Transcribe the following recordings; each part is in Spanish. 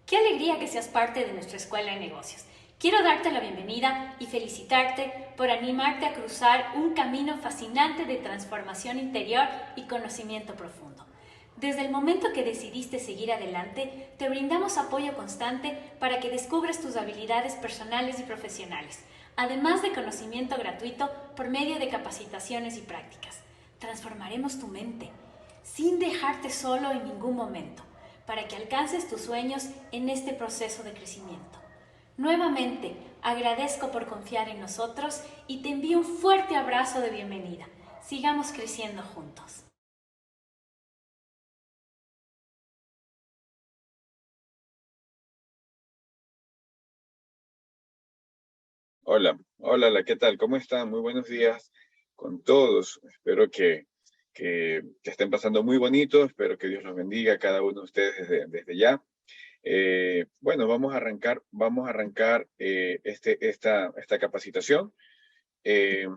Qué alegría que seas parte de nuestra escuela de negocios. Quiero darte la bienvenida y felicitarte por animarte a cruzar un camino fascinante de transformación interior y conocimiento profundo. Desde el momento que decidiste seguir adelante, te brindamos apoyo constante para que descubras tus habilidades personales y profesionales, además de conocimiento gratuito por medio de capacitaciones y prácticas. Transformaremos tu mente, sin dejarte solo en ningún momento, para que alcances tus sueños en este proceso de crecimiento. Nuevamente, agradezco por confiar en nosotros y te envío un fuerte abrazo de bienvenida. Sigamos creciendo juntos. Hola, ¿qué tal? ¿Cómo están? Muy buenos días con todos. Espero que estén pasando muy bonito. Espero que Dios los bendiga a cada uno de ustedes desde ya. Bueno, vamos a arrancar esta capacitación. Eh,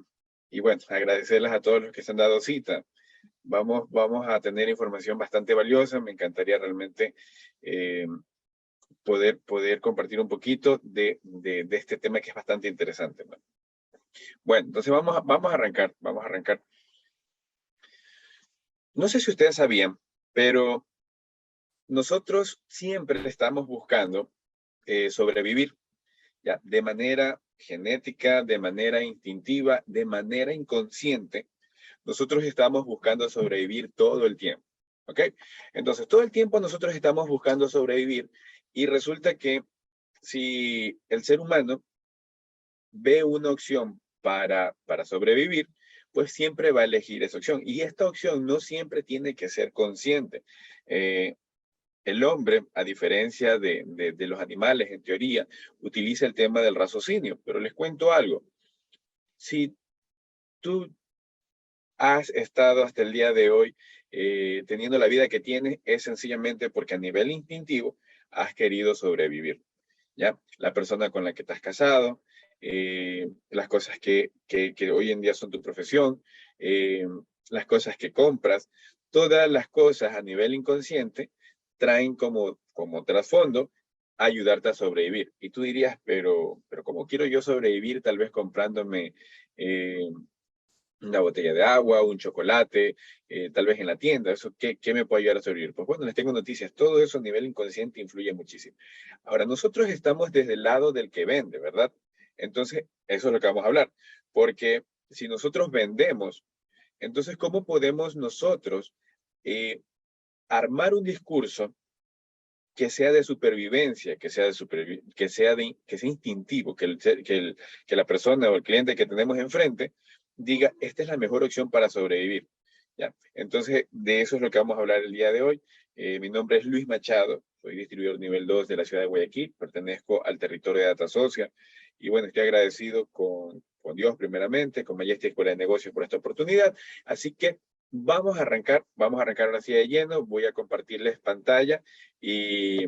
y bueno, agradecerles a todos los que se han dado cita. Vamos a tener información bastante valiosa. Me encantaría realmente eh, poder compartir un poquito de este tema que es bastante interesante, ¿no? Bueno, entonces vamos a arrancar. No sé si ustedes sabían, pero nosotros siempre estamos buscando sobrevivir, ¿ya? De manera genética, de manera instintiva, de manera inconsciente. Nosotros estamos buscando sobrevivir todo el tiempo, ¿ok? Entonces, todo el tiempo nosotros estamos buscando sobrevivir y resulta que si el ser humano ve una opción para sobrevivir, pues siempre va a elegir esa opción. Y esta opción no siempre tiene que ser consciente. Eh, el hombre, a diferencia de los animales, en teoría, utiliza el tema del raciocinio. Pero les cuento algo. Si tú has estado hasta el día de hoy teniendo la vida que tienes, es sencillamente porque a nivel instintivo has querido sobrevivir. ¿Ya? La persona con la que estás casado, las cosas que hoy en día son tu profesión, eh, las cosas que compras, todas las cosas a nivel inconsciente traen como trasfondo ayudarte a sobrevivir. Y tú dirías, pero ¿cómo quiero yo sobrevivir tal vez comprándome una botella de agua, un chocolate, tal vez en la tienda? ¿Eso qué me puede ayudar a sobrevivir? Pues bueno, les tengo noticias. Todo eso a nivel inconsciente influye muchísimo. Ahora, nosotros estamos desde el lado del que vende, ¿verdad? Entonces, eso es lo que vamos a hablar. Porque si nosotros vendemos, entonces, ¿cómo podemos nosotros eh, armar un discurso que sea de supervivencia, que sea instintivo, que la persona o el cliente que tenemos enfrente diga, esta es la mejor opción para sobrevivir? ¿Ya? Entonces, de eso es lo que vamos a hablar el día de hoy. Mi nombre es Luis Machado, soy distribuidor nivel 2 de la ciudad de Guayaquil, pertenezco al territorio de Data Social, y bueno, estoy agradecido con Dios primeramente, con Majestic Escuela de Negocios por esta oportunidad. Así que vamos a arrancar ahora sí de lleno. Voy a compartirles pantalla y,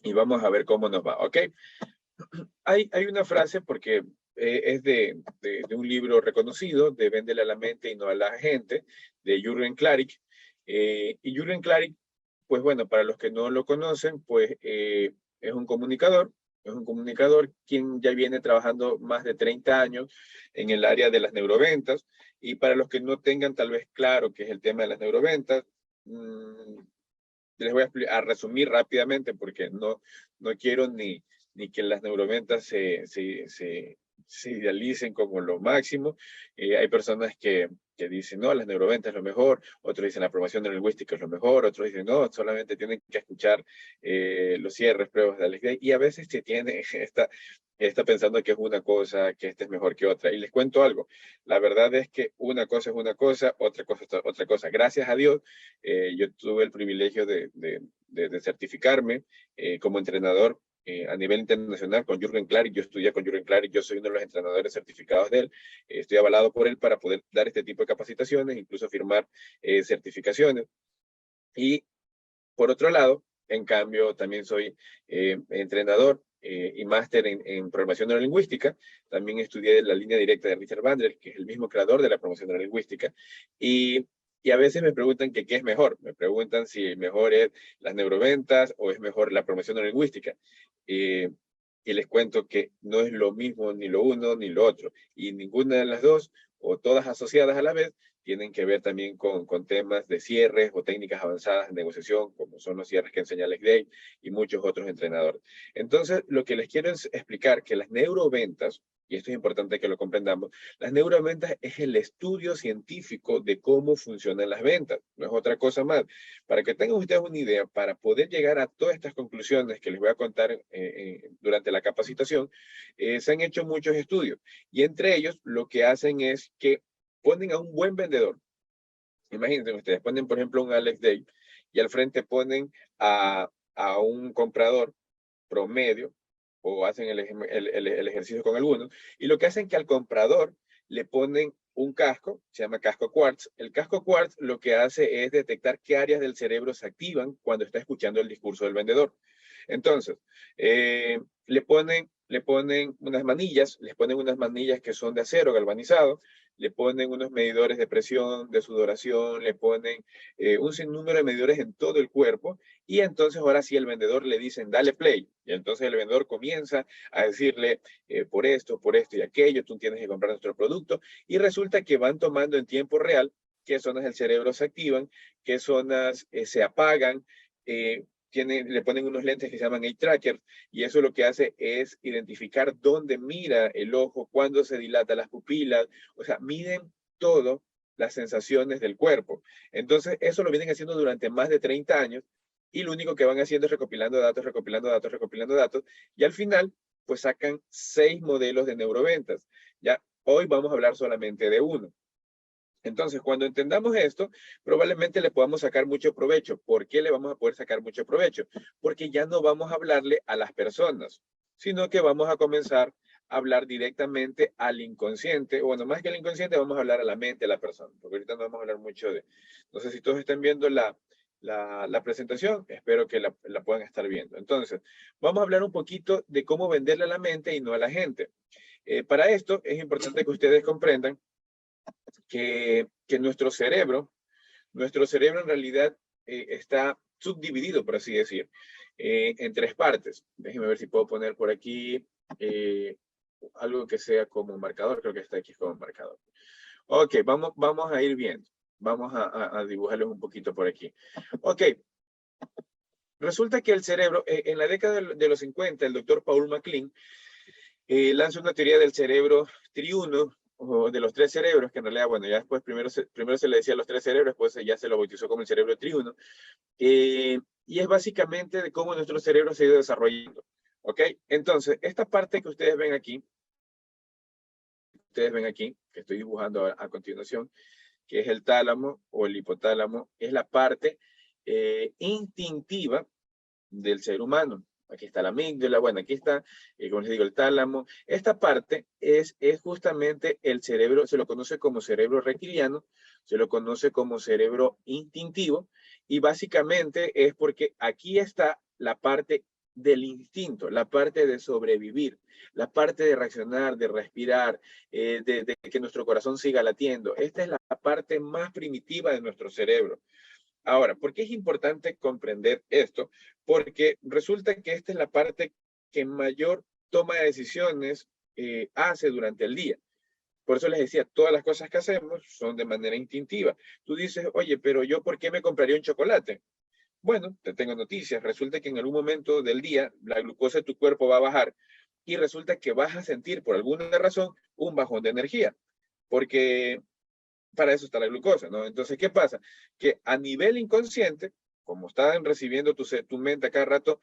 y vamos a ver cómo nos va, ¿ok? Hay una frase, porque es de un libro reconocido, de Véndele a la mente y no a la gente, de Jürgen Klarik. Y Jürgen Klarik, pues bueno, para los que no lo conocen, pues es un comunicador quien ya viene trabajando más de 30 años en el área de las neuroventas. Y para los que no tengan tal vez claro qué es el tema de las neuroventas, les voy a resumir rápidamente porque no quiero ni que las neuroventas se idealicen como lo máximo. Hay personas que dicen, no, las neuroventas es lo mejor, otros dicen la programación neurolingüística es lo mejor, otros dicen, no, solamente tienen que escuchar los cierres, pruebas de Alex Day, y a veces se tiene está pensando que es una cosa, que esta es mejor que otra. Y les cuento algo, la verdad es que una cosa es una cosa, otra cosa es otra cosa. Gracias a Dios, yo tuve el privilegio de certificarme como entrenador a nivel internacional con Jürgen Klarik. Yo estudié con Jürgen Klarik, yo soy uno de los entrenadores certificados de él. Estoy avalado por él para poder dar este tipo de capacitaciones, incluso firmar certificaciones. Y por otro lado, en cambio, también soy entrenador y máster en programación neurolingüística. También estudié la línea directa de Richard Bandler, que es el mismo creador de la programación neurolingüística. Y Y a veces me preguntan que qué es mejor. Me preguntan si mejor es las neuroventas o es mejor la promoción neurolingüística. Eh, y les cuento que no es lo mismo ni lo uno ni lo otro. Y ninguna de las dos, o todas asociadas a la vez, tienen que ver también con temas de cierres o técnicas avanzadas de negociación, como son los cierres que enseña Alex Day y muchos otros entrenadores. Entonces, lo que les quiero es explicar que las neuroventas, y esto es importante que lo comprendamos, las neuroventas es el estudio científico de cómo funcionan las ventas, no es otra cosa más. Para que tengan ustedes una idea, para poder llegar a todas estas conclusiones que les voy a contar durante la capacitación, se han hecho muchos estudios y entre ellos lo que hacen es que ponen a un buen vendedor. Imagínense ustedes, ponen por ejemplo un Alex Day y al frente ponen a un comprador promedio o hacen el ejercicio con algunos y lo que hacen es que al comprador le ponen un casco, se llama casco Quartz. El casco Quartz lo que hace es detectar qué áreas del cerebro se activan cuando está escuchando el discurso del vendedor. Entonces, le ponen unas manillas, les ponen unas manillas que son de acero galvanizado, le ponen unos medidores de presión, de sudoración, le ponen un sinnúmero de medidores en todo el cuerpo y entonces ahora sí el vendedor le dicen dale play y entonces el vendedor comienza a decirle por esto y aquello, tú tienes que comprar nuestro producto y resulta que van tomando en tiempo real qué zonas del cerebro se activan, qué zonas se apagan, le ponen unos lentes que se llaman eye tracker y eso lo que hace es identificar dónde mira el ojo, cuándo se dilata las pupilas, o sea, miden todo las sensaciones del cuerpo. Entonces, eso lo vienen haciendo durante más de 30 años y lo único que van haciendo es recopilando datos, recopilando datos, recopilando datos y al final, pues sacan 6 modelos de neuroventas. Ya hoy vamos a hablar solamente de uno. Entonces, cuando entendamos esto, probablemente le podamos sacar mucho provecho. ¿Por qué le vamos a poder sacar mucho provecho? Porque ya no vamos a hablarle a las personas, sino que vamos a comenzar a hablar directamente al inconsciente. Bueno, más que al inconsciente, vamos a hablar a la mente de la persona, porque ahorita no vamos a hablar mucho de... No sé si todos están viendo la presentación, espero que la puedan estar viendo. Entonces, vamos a hablar un poquito de cómo venderle a la mente y no a la gente. Para esto, es importante que ustedes comprendan que nuestro cerebro en realidad está subdividido, por así decir, en 3 partes. Déjenme ver si puedo poner por aquí algo que sea como marcador. Creo que está aquí como marcador. Ok, vamos a ir viendo. Vamos a dibujarles un poquito por aquí. Ok, resulta que el cerebro, en la década de los 50, el doctor Paul MacLean lanza una teoría del cerebro triuno, o de los 3 cerebros, que en realidad, bueno, ya después primero se le decía los 3 cerebros, después ya se lo bautizó como el cerebro triuno, y es básicamente de cómo nuestro cerebro se ha ido desarrollando, ¿ok? Entonces, esta parte que ustedes ven aquí, que estoy dibujando a continuación, que es el tálamo o el hipotálamo, es la parte instintiva del ser humano. Aquí está la amígdala, bueno, aquí está, como les digo, el tálamo. Esta parte es justamente el cerebro, se lo conoce como cerebro reptiliano, se lo conoce como cerebro instintivo, y básicamente es porque aquí está la parte del instinto, la parte de sobrevivir, la parte de reaccionar, de respirar, de que nuestro corazón siga latiendo. Esta es la parte más primitiva de nuestro cerebro. Ahora, ¿por qué es importante comprender esto? Porque resulta que esta es la parte que mayor toma de decisiones hace durante el día. Por eso les decía, todas las cosas que hacemos son de manera instintiva. Tú dices, oye, pero yo, ¿por qué me compraría un chocolate? Bueno, te tengo noticias. Resulta que en algún momento del día la glucosa de tu cuerpo va a bajar y resulta que vas a sentir por alguna razón un bajón de energía. Porque para eso está la glucosa, ¿no? Entonces, ¿qué pasa? Que a nivel inconsciente, como están recibiendo tu mente a cada rato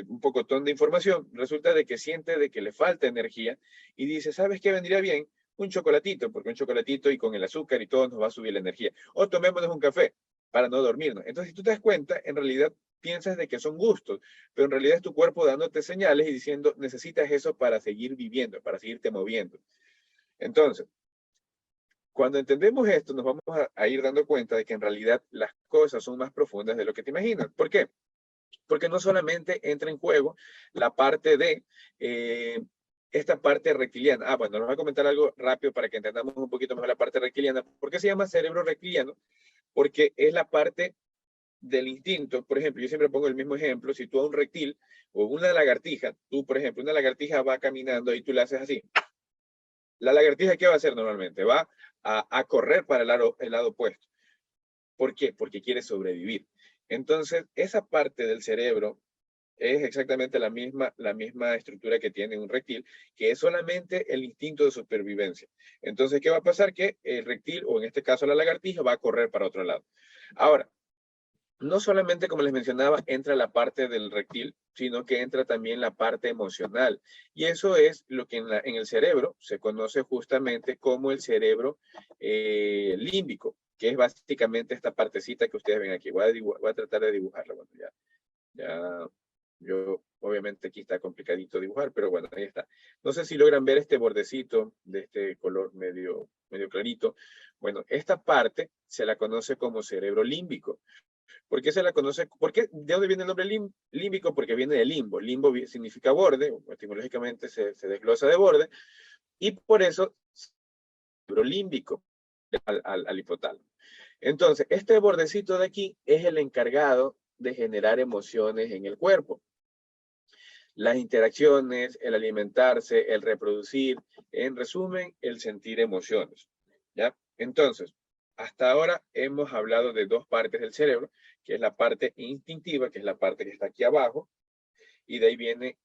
un pocotón de información, resulta de que siente de que le falta energía y dice, ¿sabes qué vendría bien? Un chocolatito, porque un chocolatito y con el azúcar y todo nos va a subir la energía. O tomémonos un café para no dormirnos. Entonces, si tú te das cuenta, en realidad piensas de que son gustos, pero en realidad es tu cuerpo dándote señales y diciendo, necesitas eso para seguir viviendo, para seguirte moviendo. Entonces, cuando entendemos esto, nos vamos a ir dando cuenta de que en realidad las cosas son más profundas de lo que te imaginas. ¿Por qué? Porque no solamente entra en juego la parte de esta parte reptiliana. Bueno, les voy a comentar algo rápido para que entendamos un poquito mejor la parte reptiliana. ¿Por qué se llama cerebro reptiliano? porque es la parte del instinto. Por ejemplo, yo siempre pongo el mismo ejemplo. Si tú a un reptil o una lagartija, tú, por ejemplo, una lagartija va caminando y tú le haces así. La lagartija, ¿qué va a hacer normalmente? Va a correr para el lado opuesto. ¿Por qué? Porque quiere sobrevivir. Entonces, esa parte del cerebro es exactamente la misma estructura que tiene un reptil, que es solamente el instinto de supervivencia. Entonces, ¿qué va a pasar? Que el reptil, o en este caso la lagartija, va a correr para otro lado. Ahora, no solamente, como les mencionaba, entra la parte del reptil, sino que entra también la parte emocional. Y eso es lo que en el cerebro se conoce justamente como el cerebro límbico, que es básicamente esta partecita que ustedes ven aquí. Voy a tratar de dibujarla. Bueno, ya, yo, obviamente aquí está complicadito dibujar, pero bueno, ahí está. No sé si logran ver este bordecito de este color medio clarito. Bueno, esta parte se la conoce como cerebro límbico. ¿Por qué se la conoce? ¿De dónde viene el nombre límbico? Porque viene de limbo. Limbo significa borde, etimológicamente se desglosa de borde, y por eso cerebro límbico al hipotálamo. Entonces, este bordecito de aquí es el encargado de generar emociones en el cuerpo. Las interacciones, el alimentarse, el reproducir, en resumen, el sentir emociones. ¿Ya? Entonces, hasta ahora hemos hablado de dos partes del cerebro, que es la parte instintiva, que es la parte que está aquí abajo, y de ahí viene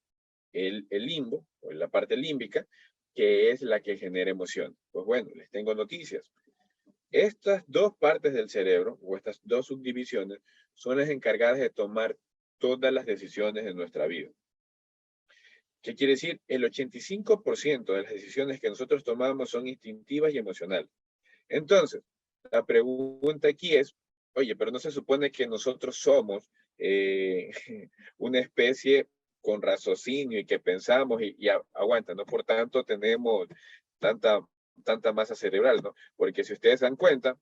el limbo, o la parte límbica, que es la que genera emoción. Pues bueno, les tengo noticias. Estas dos partes del cerebro, o estas dos subdivisiones, son las encargadas de tomar todas las decisiones de nuestra vida. ¿Qué quiere decir? El 85% de las decisiones que nosotros tomamos son instintivas y emocionales. Entonces, la pregunta aquí es, oye, pero no se supone que nosotros somos una especie con raciocinio y que pensamos y aguanta, ¿no? Por tanto, tenemos tanta masa cerebral, ¿no? Porque si ustedes se dan cuenta,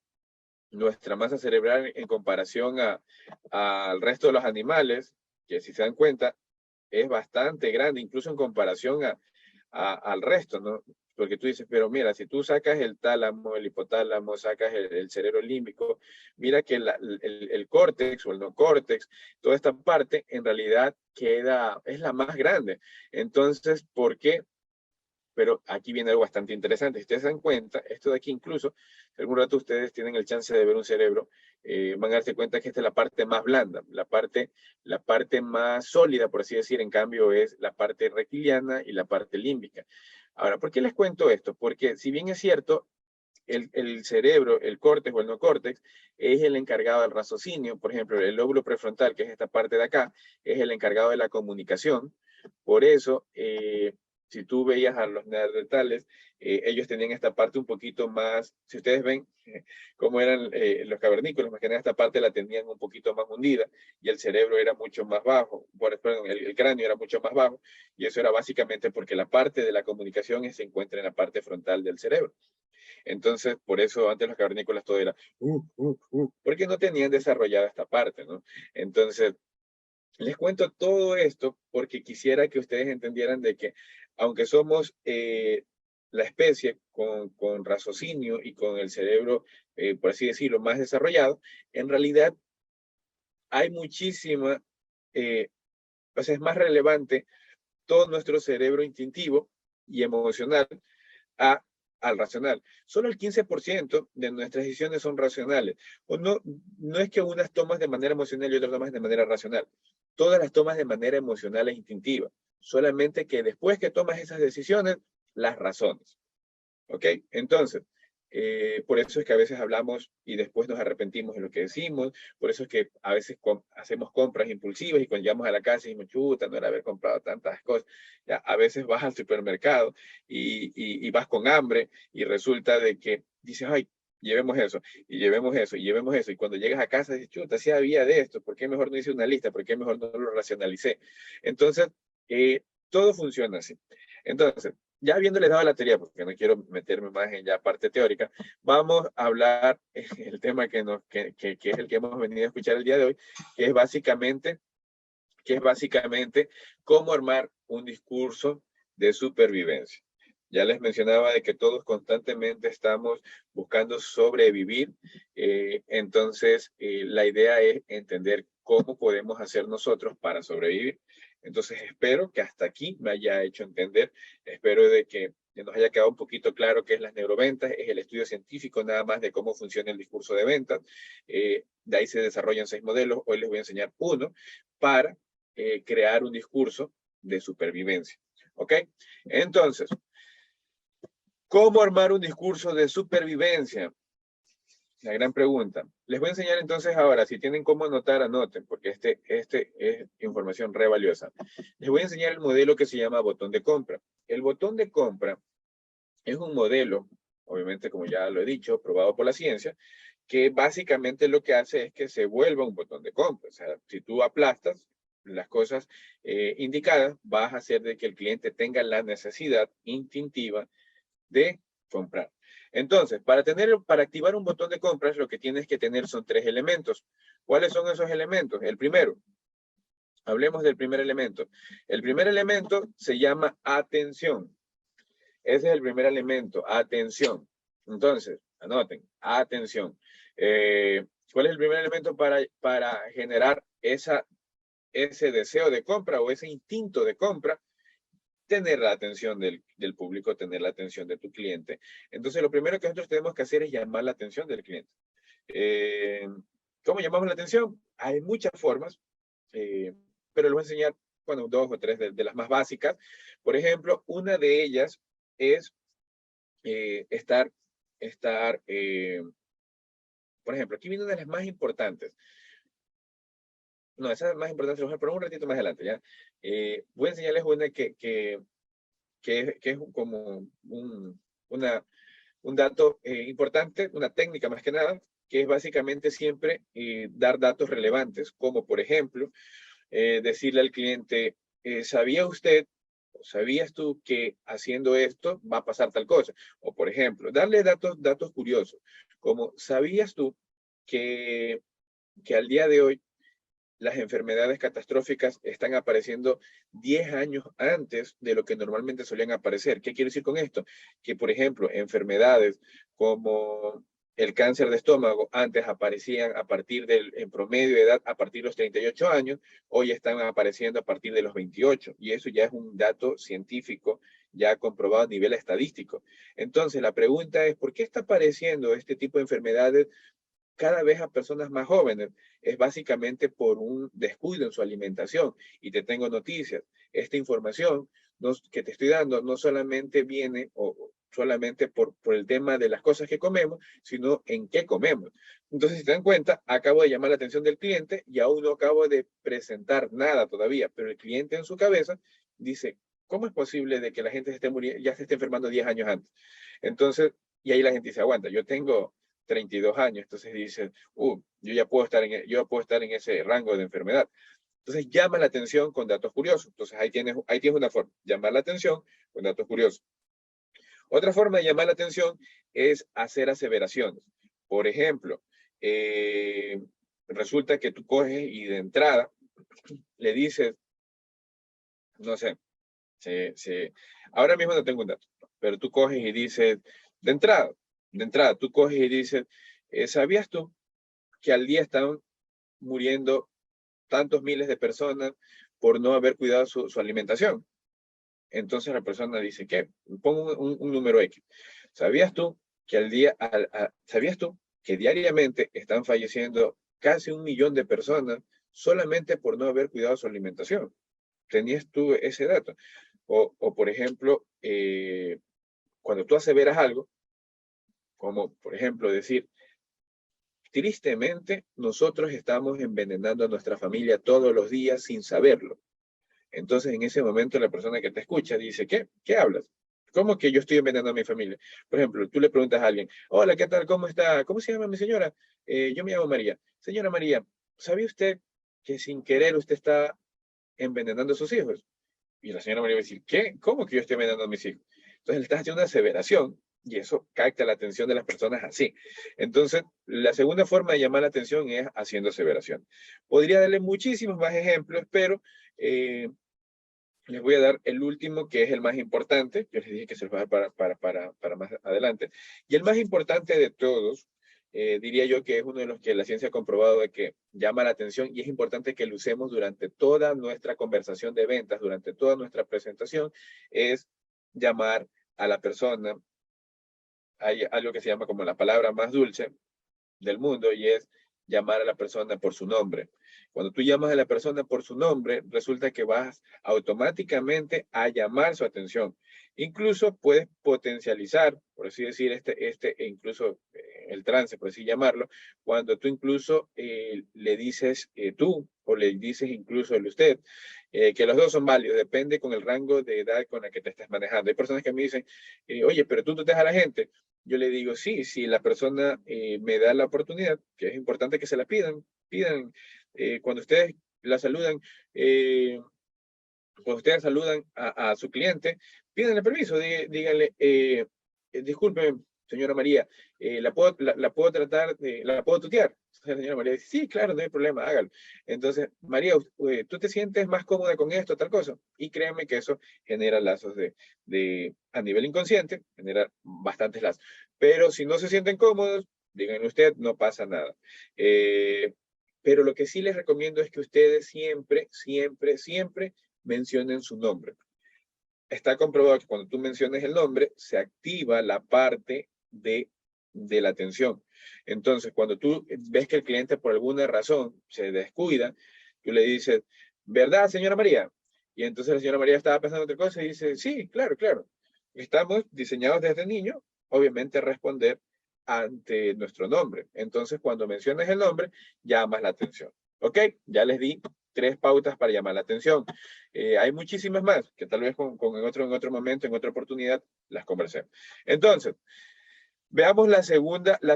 nuestra masa cerebral en comparación al resto de los animales, que si se dan cuenta, es bastante grande, incluso en comparación al resto, ¿no? Porque tú dices, pero mira, si tú sacas el tálamo, el hipotálamo, sacas el cerebro límbico, mira que el córtex o el no córtex, toda esta parte en realidad es la más grande. Entonces, ¿por qué? Pero aquí viene algo bastante interesante. Si ustedes se dan cuenta, esto de aquí incluso, si algún rato ustedes tienen el chance de ver un cerebro, van a darse cuenta que esta es la parte más blanda, la parte más sólida, por así decir, en cambio es la parte reptiliana y la parte límbica. Ahora, ¿por qué les cuento esto? Porque si bien es cierto, el cerebro, el córtex o el no córtex, es el encargado del raciocinio. Por ejemplo, el lóbulo prefrontal, que es esta parte de acá, es el encargado de la comunicación. Por eso, si tú veías a los neandertales, ellos tenían esta parte un poquito más, si ustedes ven cómo eran los cavernícolas, más que nada esta parte la tenían un poquito más hundida y el cerebro era mucho más bajo, perdón, el cráneo era mucho más bajo, y eso era básicamente porque la parte de la comunicación se encuentra en la parte frontal del cerebro. Entonces, por eso antes los cavernícolas todo era, porque no tenían desarrollada esta parte, ¿no? Entonces, les cuento todo esto porque quisiera que ustedes entendieran de que, aunque somos la especie con raciocinio y con el cerebro, por así decirlo, más desarrollado, en realidad hay muchísima, o sea, es más relevante todo nuestro cerebro instintivo y emocional al racional. Solo el 15% de nuestras decisiones son racionales. O no es que unas tomas de manera emocional y otras tomas de manera racional. Todas las tomas de manera emocional e instintiva. Solamente que después que tomas esas decisiones, las razones. ¿Ok? Entonces, por eso es que a veces hablamos y después nos arrepentimos de lo que decimos. Por eso es que a veces hacemos compras impulsivas y cuando llegamos a la casa y decimos, chuta, no era haber comprado tantas cosas. Ya, a veces vas al supermercado y vas con hambre y resulta de que dices, ay, llevemos eso, y llevemos eso, y llevemos eso. Y cuando llegas a casa dices, chuta, sí había de esto, ¿por qué mejor no hice una lista? ¿Por qué mejor no lo racionalicé? Entonces, todo funciona así. Entonces, ya habiéndoles dado la teoría, porque no quiero meterme más en ya parte teórica, vamos a hablar el tema que es el que hemos venido a escuchar el día de hoy, que es básicamente cómo armar un discurso de supervivencia. Ya les mencionaba de que todos constantemente estamos buscando sobrevivir. Entonces, la idea es entender cómo podemos hacer nosotros para sobrevivir. Entonces, espero que hasta aquí me haya hecho entender. Espero de que nos haya quedado un poquito claro qué es las neuroventas. Es el estudio científico nada más de cómo funciona el discurso de ventas. De ahí se desarrollan 6 modelos. Hoy les voy a enseñar uno para crear un discurso de supervivencia. ¿Ok? Entonces, ¿cómo armar un discurso de supervivencia? La gran pregunta. Les voy a enseñar entonces ahora, si tienen cómo anotar, anoten, porque este es información re valiosa. Les voy a enseñar el modelo que se llama botón de compra. El botón de compra es un modelo, obviamente como ya lo he dicho, probado por la ciencia, que básicamente lo que hace es que se vuelva un botón de compra. O sea, si tú aplastas las cosas indicadas, vas a hacer de que el cliente tenga la necesidad instintiva de comprar. Entonces, para activar un botón de compras, lo que tienes que tener son 3 elementos. ¿Cuáles son esos elementos? El primero, hablemos del primer elemento. El primer elemento se llama atención. Ese es el primer elemento, atención. Entonces, anoten, atención. ¿Cuál es el primer elemento para generar ese deseo de compra o ese instinto de compra? Tener la atención del público, tener la atención de tu cliente. Entonces, lo primero que nosotros tenemos que hacer es llamar la atención del cliente. ¿Cómo llamamos la atención? Hay muchas formas, pero les voy a enseñar, bueno, 2 o 3 de las más básicas. Por ejemplo, una de ellas es por ejemplo, aquí viene una de las más importantes. No, esa es más importante, pero un ratito más adelante, ¿ya? Voy a enseñarles una que es como un dato importante, una técnica más que nada, que es básicamente siempre dar datos relevantes, como por ejemplo, decirle al cliente, ¿sabía usted o sabías tú que haciendo esto va a pasar tal cosa? O por ejemplo, darle datos curiosos, como ¿sabías tú que al día de hoy las enfermedades catastróficas están apareciendo 10 años antes de lo que normalmente solían aparecer? ¿Qué quiero decir con esto? Que, por ejemplo, enfermedades como el cáncer de estómago antes aparecían en promedio de edad a partir de los 38 años, hoy están apareciendo a partir de los 28, y eso ya es un dato científico ya comprobado a nivel estadístico. Entonces, la pregunta es, ¿por qué está apareciendo este tipo de enfermedades cada vez a personas más jóvenes? Es básicamente por un descuido en su alimentación. Y te tengo noticias. Esta información que te estoy dando no solamente viene solamente por el tema de las cosas que comemos, sino en qué comemos. Entonces, si te dan cuenta, acabo de llamar la atención del cliente y aún no acabo de presentar nada todavía, pero el cliente en su cabeza dice, ¿cómo es posible de que la gente ya se esté enfermando 10 años antes? Entonces, y ahí la gente dice, aguanta, yo tengo 32 años, entonces dices, yo ya puedo estar en ese rango de enfermedad. Entonces llama la atención con datos curiosos. Entonces ahí tienes una forma, llamar la atención con datos curiosos. Otra forma de llamar la atención es hacer aseveraciones. Por ejemplo, resulta que tú coges y de entrada le dices, no sé, ahora mismo no tengo un dato, pero tú coges y dices, de entrada, tú coges y dices, ¿sabías tú que al día están muriendo tantos miles de personas por no haber cuidado su alimentación? Entonces la persona dice, ¿qué? Pongo un número X. ¿Sabías tú que ¿sabías tú que diariamente están falleciendo casi 1 millón de personas solamente por no haber cuidado su alimentación? ¿Tenías tú ese dato? O por ejemplo, cuando tú aseveras algo, como por ejemplo decir, tristemente, nosotros estamos envenenando a nuestra familia todos los días sin saberlo. Entonces, en ese momento, la persona que te escucha dice, ¿qué? ¿Qué hablas? ¿Cómo que yo estoy envenenando a mi familia? Por ejemplo, tú le preguntas a alguien, hola, ¿qué tal? ¿Cómo está? ¿Cómo se llama mi señora? Yo me llamo María. Señora María, ¿sabía usted que sin querer usted está envenenando a sus hijos? Y la señora María va a decir, ¿qué? ¿Cómo que yo estoy envenenando a mis hijos? Entonces, le estás haciendo una aseveración y eso capta la atención de las personas así. Entonces, la segunda forma de llamar la atención es haciendo aseveración. Podría darle muchísimos más ejemplos, pero les voy a dar el último, que es el más importante. Yo les dije que se los voy a dar para más adelante. Y el más importante de todos, diría yo que es uno de los que la ciencia ha comprobado de que llama la atención y es importante que lo usemos durante toda nuestra conversación de ventas, durante toda nuestra presentación, es llamar a la persona. Hay algo que se llama como la palabra más dulce del mundo y es llamar a la persona por su nombre. Cuando tú llamas a la persona por su nombre, resulta que vas automáticamente a llamar su atención. Incluso puedes potencializar, por así decir, incluso el trance, por así llamarlo, cuando tú incluso le dices tú o le dices incluso el usted, que los dos son válidos, depende con el rango de edad con la que te estés manejando. Hay personas que me dicen, oye, pero tú te das a la gente. Yo le digo, sí, si la persona me da la oportunidad, que es importante que se la pidan. Cuando ustedes la saludan, cuando ustedes saludan a su cliente, pídanle permiso, díganle, disculpe, señora María, la puedo tratar, la puedo tutear. La señora María dice, sí, claro, no hay problema, hágalo. Entonces, María, ¿tú te sientes más cómoda con esto, tal cosa? Y créanme que eso genera lazos a nivel inconsciente, genera bastantes lazos. Pero si no se sienten cómodos, díganle usted, no pasa nada. Pero lo que sí les recomiendo es que ustedes siempre, siempre, siempre mencionen su nombre. Está comprobado que cuando tú menciones el nombre, se activa la parte de la atención. Entonces, cuando tú ves que el cliente por alguna razón se descuida, tú le dices, ¿verdad, señora María? Y entonces la señora María estaba pensando otra cosa y dice, sí, claro, claro. Estamos diseñados desde niño, obviamente, a responder ante nuestro nombre. Entonces, cuando menciones el nombre, llamas la atención. ¿Ok? Ya les di 3 pautas para llamar la atención. Hay muchísimas más que tal vez en otro momento, en otra oportunidad, las conversemos. Entonces, veamos la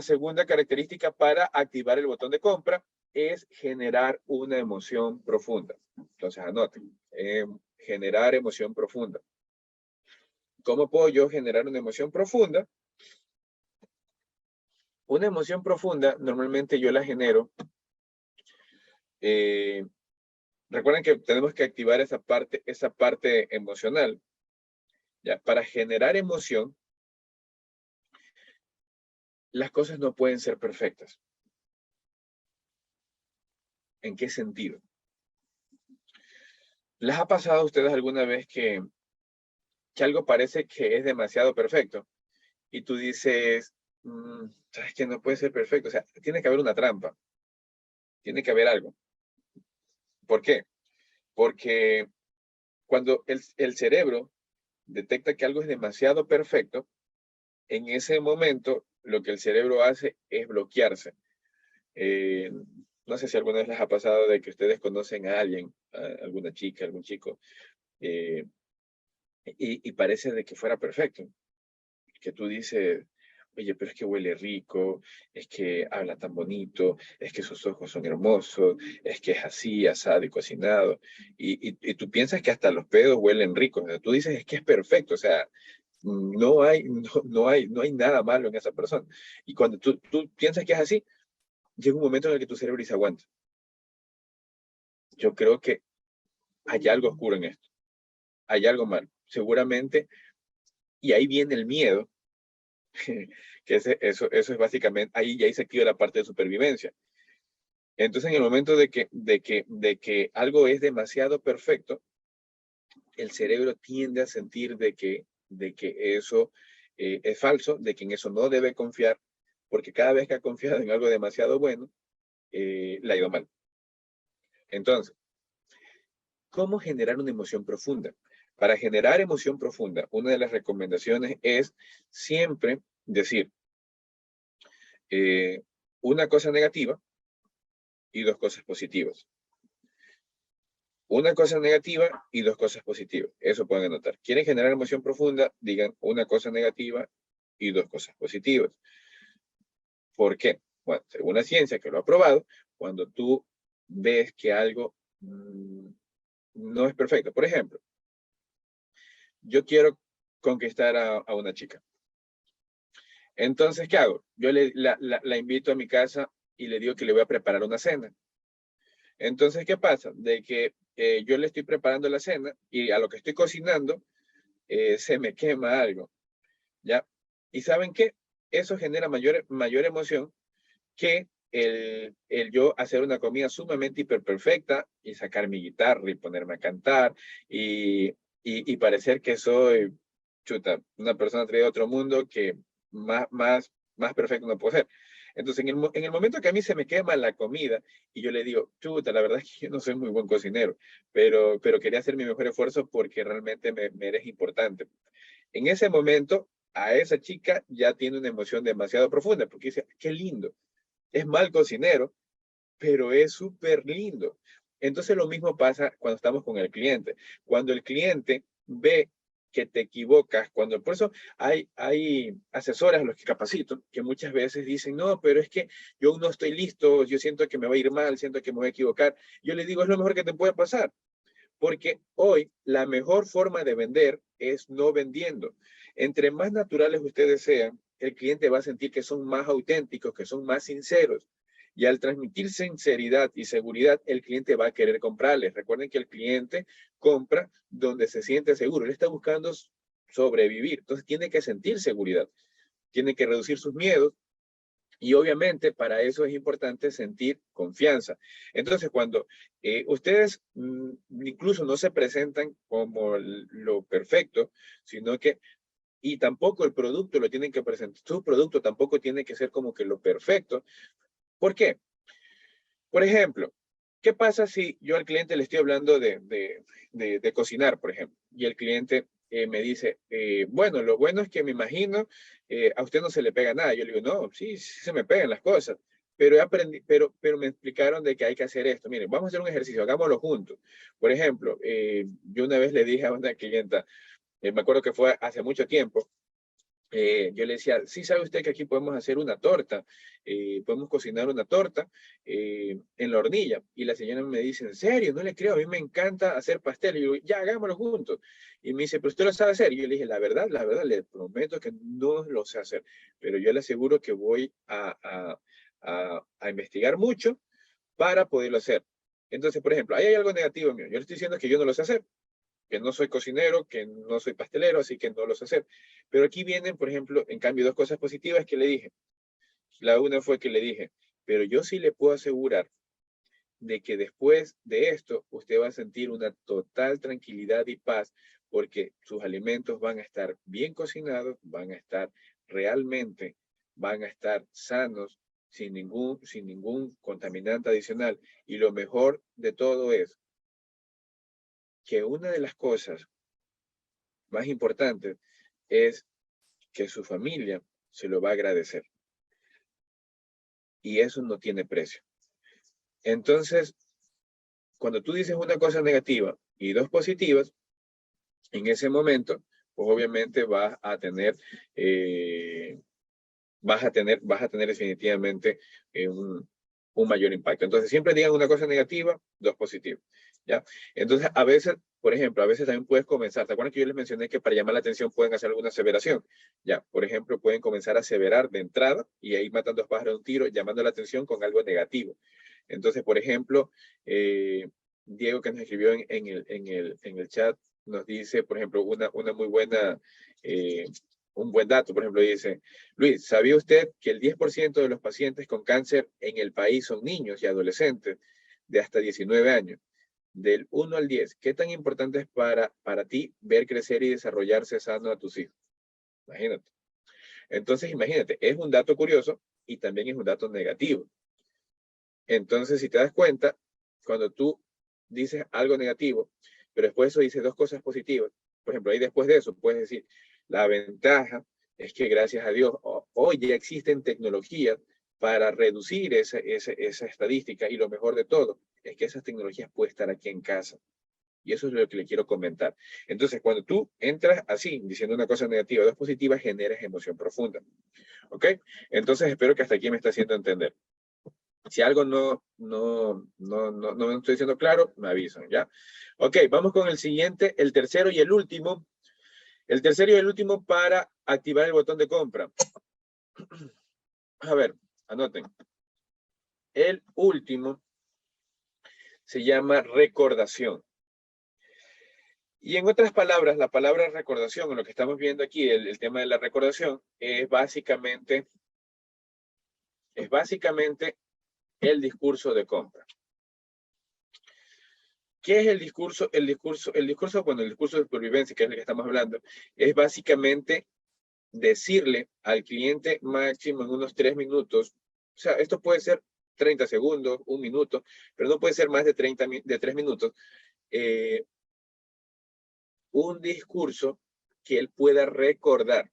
segunda característica para activar el botón de compra es generar una emoción profunda. Entonces, anoten, generar emoción profunda. ¿Cómo puedo yo generar una emoción profunda? Una emoción profunda, normalmente yo la genero. Recuerden que tenemos que activar esa parte emocional. ¿Ya? Para generar emoción, las cosas no pueden ser perfectas. ¿En qué sentido? ¿Les ha pasado a ustedes alguna vez que algo parece que es demasiado perfecto y tú dices, sabes que no puede ser perfecto? O sea, tiene que haber una trampa, tiene que haber algo. ¿Por qué? Porque cuando el cerebro detecta que algo es demasiado perfecto, en ese momento lo que el cerebro hace es bloquearse. No sé si alguna vez les ha pasado de que ustedes conocen a alguien, a alguna chica, algún chico, y parece de que fuera perfecto. Que tú dices, oye, pero es que huele rico, es que habla tan bonito, es que sus ojos son hermosos, es que es así, asado y cocinado. Y tú piensas que hasta los pedos huelen ricos. O sea, tú dices, es que es perfecto. O sea, no hay nada malo en esa persona. Y cuando tú piensas que es así, llega un momento en el que tu cerebro dice, aguanta. Yo creo que hay algo oscuro en esto. Hay algo malo. Seguramente, y ahí viene el miedo, que eso es básicamente, ahí se activa la parte de supervivencia. Entonces, en el momento de que algo es demasiado perfecto, el cerebro tiende a sentir de que eso es falso, de que en eso no debe confiar, porque cada vez que ha confiado en algo demasiado bueno, le ha ido mal. Entonces, ¿cómo generar una emoción profunda? Para generar emoción profunda, una de las recomendaciones es siempre decir una cosa negativa y 2 cosas positivas. Una cosa negativa y 2 cosas positivas. Eso pueden anotar. ¿Quieren generar emoción profunda? Digan una cosa negativa y 2 cosas positivas. ¿Por qué? Bueno, según la ciencia que lo ha probado, cuando tú ves que algo no es perfecto. Por ejemplo, yo quiero conquistar a una chica. Entonces, ¿qué hago? Yo la invito a mi casa y le digo que le voy a preparar una cena. Entonces, ¿qué pasa? De que yo le estoy preparando la cena y a lo que estoy cocinando se me quema algo, ¿ya? ¿Y saben qué? Eso genera mayor emoción que el yo hacer una comida sumamente hiperperfecta y sacar mi guitarra y ponerme a cantar y parecer que soy, chuta, una persona traída de otro mundo que más perfecto no puedo ser. Entonces, en el momento que a mí se me quema la comida y yo le digo, chuta, la verdad es que yo no soy muy buen cocinero, pero quería hacer mi mejor esfuerzo porque realmente me eres importante. En ese momento, a esa chica ya tiene una emoción demasiado profunda porque dice, qué lindo, es mal cocinero, pero es súper lindo. Entonces lo mismo pasa cuando estamos con el cliente. Cuando el cliente ve que te equivocas, por eso hay asesores a los que capacito que muchas veces dicen, no, pero es que yo no estoy listo, yo siento que me va a ir mal, siento que me voy a equivocar. Yo le digo, es lo mejor que te puede pasar, porque hoy la mejor forma de vender es no vendiendo. Entre más naturales ustedes sean, el cliente va a sentir que son más auténticos, que son más sinceros. Y al transmitir sinceridad y seguridad, el cliente va a querer comprarles. Recuerden que el cliente compra donde se siente seguro. Él está buscando sobrevivir. Entonces tiene que sentir seguridad. Tiene que reducir sus miedos. Y obviamente para eso es importante sentir confianza. Entonces, cuando ustedes incluso no se presentan como lo perfecto, sino que, y tampoco el producto lo tienen que presentar, su producto tampoco tiene que ser como que lo perfecto. ¿Por qué? Por ejemplo, ¿qué pasa si yo al cliente le estoy hablando de cocinar, por ejemplo, y el cliente me dice, bueno, lo bueno es que me imagino a usted no se le pega nada? Yo le digo, no, sí, sí se me pegan las cosas, pero pero me explicaron de que hay que hacer esto. Miren, vamos a hacer un ejercicio, hagámoslo juntos. Por ejemplo, yo una vez le dije a una clienta, me acuerdo que fue hace mucho tiempo, yo le decía, sí sabe usted que aquí podemos hacer una torta, podemos cocinar una torta en la hornilla. Y la señora me dice, ¿en serio? No le creo, a mí me encanta hacer pastel. Y yo, ya, hagámoslo juntos. Y me dice, pero usted lo sabe hacer. Y yo le dije, la verdad, le prometo que no lo sé hacer, pero yo le aseguro que voy a investigar mucho para poderlo hacer. Entonces, por ejemplo, ahí hay algo negativo mío. Yo le estoy diciendo que yo no lo sé hacer, que no soy cocinero, que no soy pastelero, así que no lo sé hacer. Pero aquí vienen, por ejemplo, en cambio, dos cosas positivas que le dije. La una fue que le dije, pero yo sí le puedo asegurar de que después de esto usted va a sentir una total tranquilidad y paz porque sus alimentos van a estar bien cocinados, van a estar realmente, van a estar sanos, sin ningún contaminante adicional. Y lo mejor de todo es que una de las cosas más importantes es que su familia se lo va a agradecer. Y eso no tiene precio. Entonces, cuando tú dices una cosa negativa y dos positivas, en ese momento, pues obviamente vas a tener definitivamente un mayor impacto. Entonces, siempre digan una cosa negativa, dos positivas, ¿ya? Entonces, a veces, por ejemplo, a veces también puedes comenzar, ¿te acuerdan que yo les mencioné que para llamar la atención pueden hacer alguna aseveración? Ya, por ejemplo, pueden comenzar a aseverar de entrada y ahí matan dos pájaros de un tiro, llamando la atención con algo negativo. Entonces, por ejemplo, Diego que nos escribió en el chat, nos dice, por ejemplo, una muy buena, un buen dato, por ejemplo, dice, Luis, ¿sabía usted que el 10% de los pacientes con cáncer en el país son niños y adolescentes de hasta 19 años? Del 1 al 10, ¿qué tan importante es para ti ver crecer y desarrollarse sano a tus hijos? Imagínate. Entonces, imagínate, es un dato curioso y también es un dato negativo. Entonces, si te das cuenta, cuando tú dices algo negativo, pero después eso dice dos cosas positivas, por ejemplo, ahí después de eso puedes decir, la ventaja es que gracias a Dios hoy ya existen tecnologías para reducir esa estadística y lo mejor de todo es que esas tecnologías pueden estar aquí en casa. Y eso es lo que le quiero comentar. Entonces, cuando tú entras así, diciendo una cosa negativa, dos positivas, generas emoción profunda. ¿Ok? Entonces, espero que hasta aquí me está haciendo entender. Si algo no me estoy diciendo claro, me avisan, ¿ya? Ok, vamos con el siguiente, el tercero y el último. El tercero y el último para activar el botón de compra. A ver, anoten. El último se llama recordación. Y en otras palabras, la palabra recordación, o lo que estamos viendo aquí, el tema de la recordación, es básicamente el discurso de compra. ¿Qué es el discurso? El discurso de supervivencia, que es el que estamos hablando, es básicamente decirle al cliente máximo en unos 3 minutos, o sea, esto puede ser 30 segundos, 1 minuto, pero no puede ser más de 3 minutos, un discurso que él pueda recordar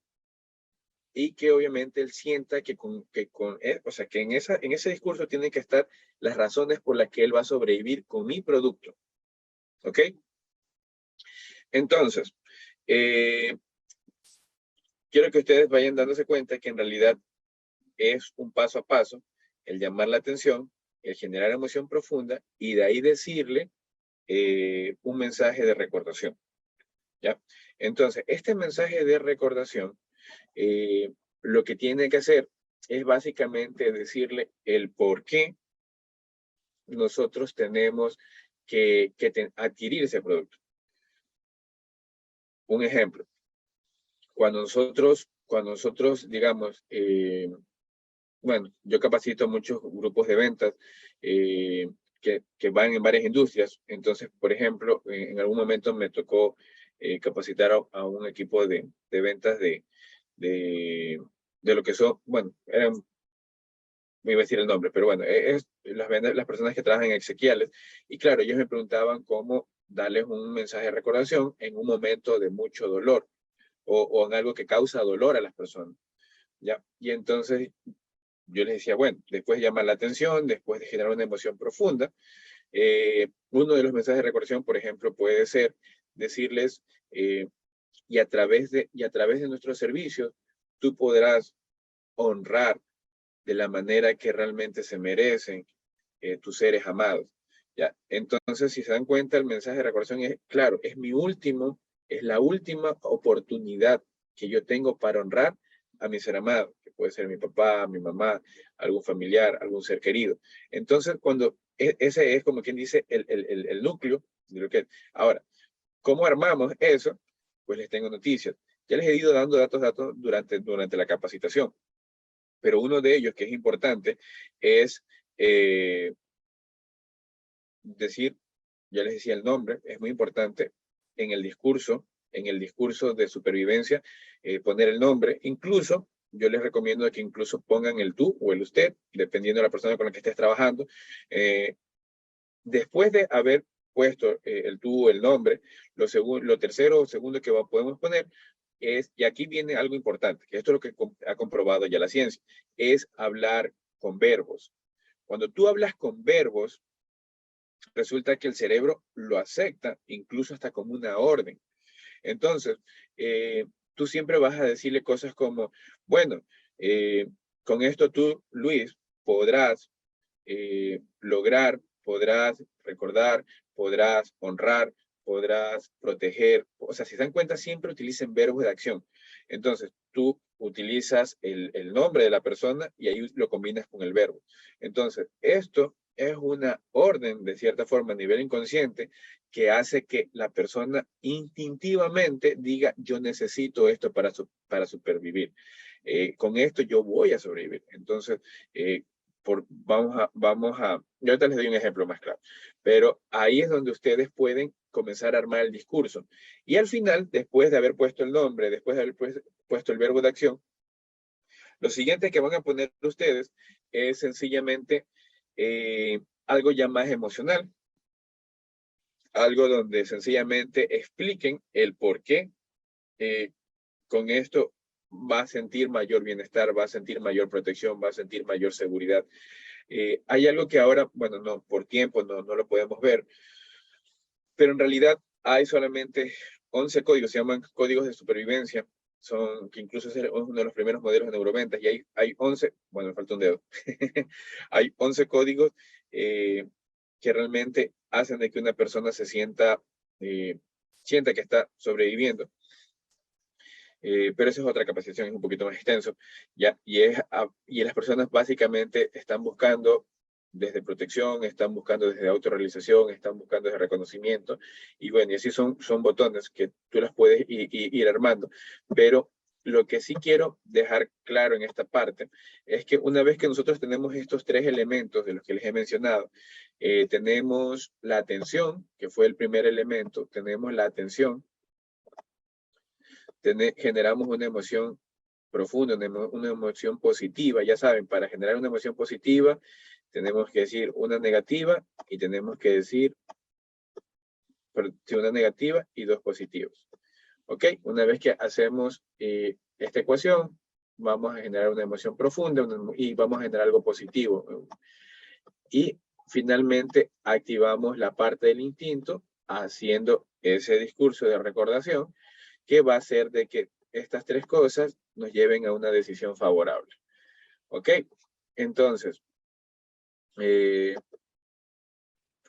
y que obviamente él sienta que en ese discurso tienen que estar las razones por las que él va a sobrevivir con mi producto. ¿Ok? Entonces, quiero que ustedes vayan dándose cuenta que en realidad es un paso a paso el llamar la atención, el generar emoción profunda y de ahí decirle un mensaje de recordación. ¿Ya? Entonces, este mensaje de recordación, lo que tiene que hacer es básicamente decirle el por qué nosotros tenemos que adquirir ese producto. Un ejemplo, cuando nosotros digamos, bueno, yo capacito a muchos grupos de ventas que van en varias industrias. Entonces, por ejemplo, en algún momento me tocó capacitar a un equipo de ventas de lo que son, bueno, me iba a decir el nombre, pero bueno, es las personas que trabajan en Exequiales. Y claro, ellos me preguntaban cómo darles un mensaje de recordación en un momento de mucho dolor o en algo que causa dolor a las personas. ¿Ya? Y entonces yo les decía, bueno, después de llamar la atención, después de generar una emoción profunda, uno de los mensajes de recordación, por ejemplo, puede ser decirles, y a través de nuestros servicios, tú podrás honrar de la manera que realmente se merecen tus seres amados. ¿Ya? Entonces, si se dan cuenta, el mensaje de recordación es, claro, es la última oportunidad que yo tengo para honrar a mi ser amado, que puede ser mi papá, mi mamá, algún familiar, algún ser querido. Entonces, cuando ese es como quien dice el núcleo de lo que es. Ahora, ¿cómo armamos eso? Pues les tengo noticias. Ya les he ido dando datos durante la capacitación, pero uno de ellos que es importante es decir, ya les decía el nombre, es muy importante en el discurso de supervivencia, poner el nombre. Incluso, yo les recomiendo que incluso pongan el tú o el usted, dependiendo de la persona con la que estés trabajando. Después de haber puesto el tú o el nombre, lo tercero o segundo que podemos poner es, y aquí viene algo importante, que esto es lo que ha comprobado ya la ciencia, es hablar con verbos. Cuando tú hablas con verbos, resulta que el cerebro lo acepta, incluso hasta como una orden. Entonces, tú siempre vas a decirle cosas como, bueno, con esto tú, Luis, podrás lograr, podrás recordar, podrás honrar, podrás proteger. O sea, si se dan cuenta, siempre utilicen verbos de acción. Entonces, tú utilizas el nombre de la persona y ahí lo combinas con el verbo. Entonces, esto es una orden, de cierta forma, a nivel inconsciente, que hace que la persona instintivamente diga, yo necesito esto para supervivir. Con esto yo voy a sobrevivir. Entonces, yo ahorita les doy un ejemplo más claro, pero ahí es donde ustedes pueden comenzar a armar el discurso. Y al final, después de haber puesto el nombre, después de haber puesto el verbo de acción, lo siguiente que van a poner ustedes es sencillamente algo ya más emocional, algo donde sencillamente expliquen el por qué con esto va a sentir mayor bienestar, va a sentir mayor protección, va a sentir mayor seguridad. Hay algo que ahora, bueno, no, por tiempo no lo podemos ver, pero en realidad hay solamente 11 códigos, se llaman códigos de supervivencia, que incluso es uno de los primeros modelos de neuroventas, y hay 11, bueno, me falta un dedo, hay 11 códigos que realmente hacen de que una persona sienta que está sobreviviendo. Pero esa es otra capacitación, es un poquito más extenso, ¿ya? Y las personas básicamente están buscando desde protección, están buscando desde autorrealización, están buscando desde reconocimiento, y bueno, y así son botones que tú las puedes ir armando. Pero lo que sí quiero dejar claro en esta parte es que una vez que nosotros tenemos estos tres elementos de los que les he mencionado, tenemos la atención, que fue el primer elemento, tenemos la atención, generamos una emoción profunda, una emoción positiva. Ya saben, para generar una emoción positiva tenemos que decir una negativa y tenemos que decir una negativa y dos positivos. ¿Ok? Una vez que hacemos esta ecuación, vamos a generar una emoción profunda y vamos a generar algo positivo. Y finalmente activamos la parte del instinto haciendo ese discurso de recordación que va a hacer de que estas tres cosas nos lleven a una decisión favorable. ¿Ok? Entonces,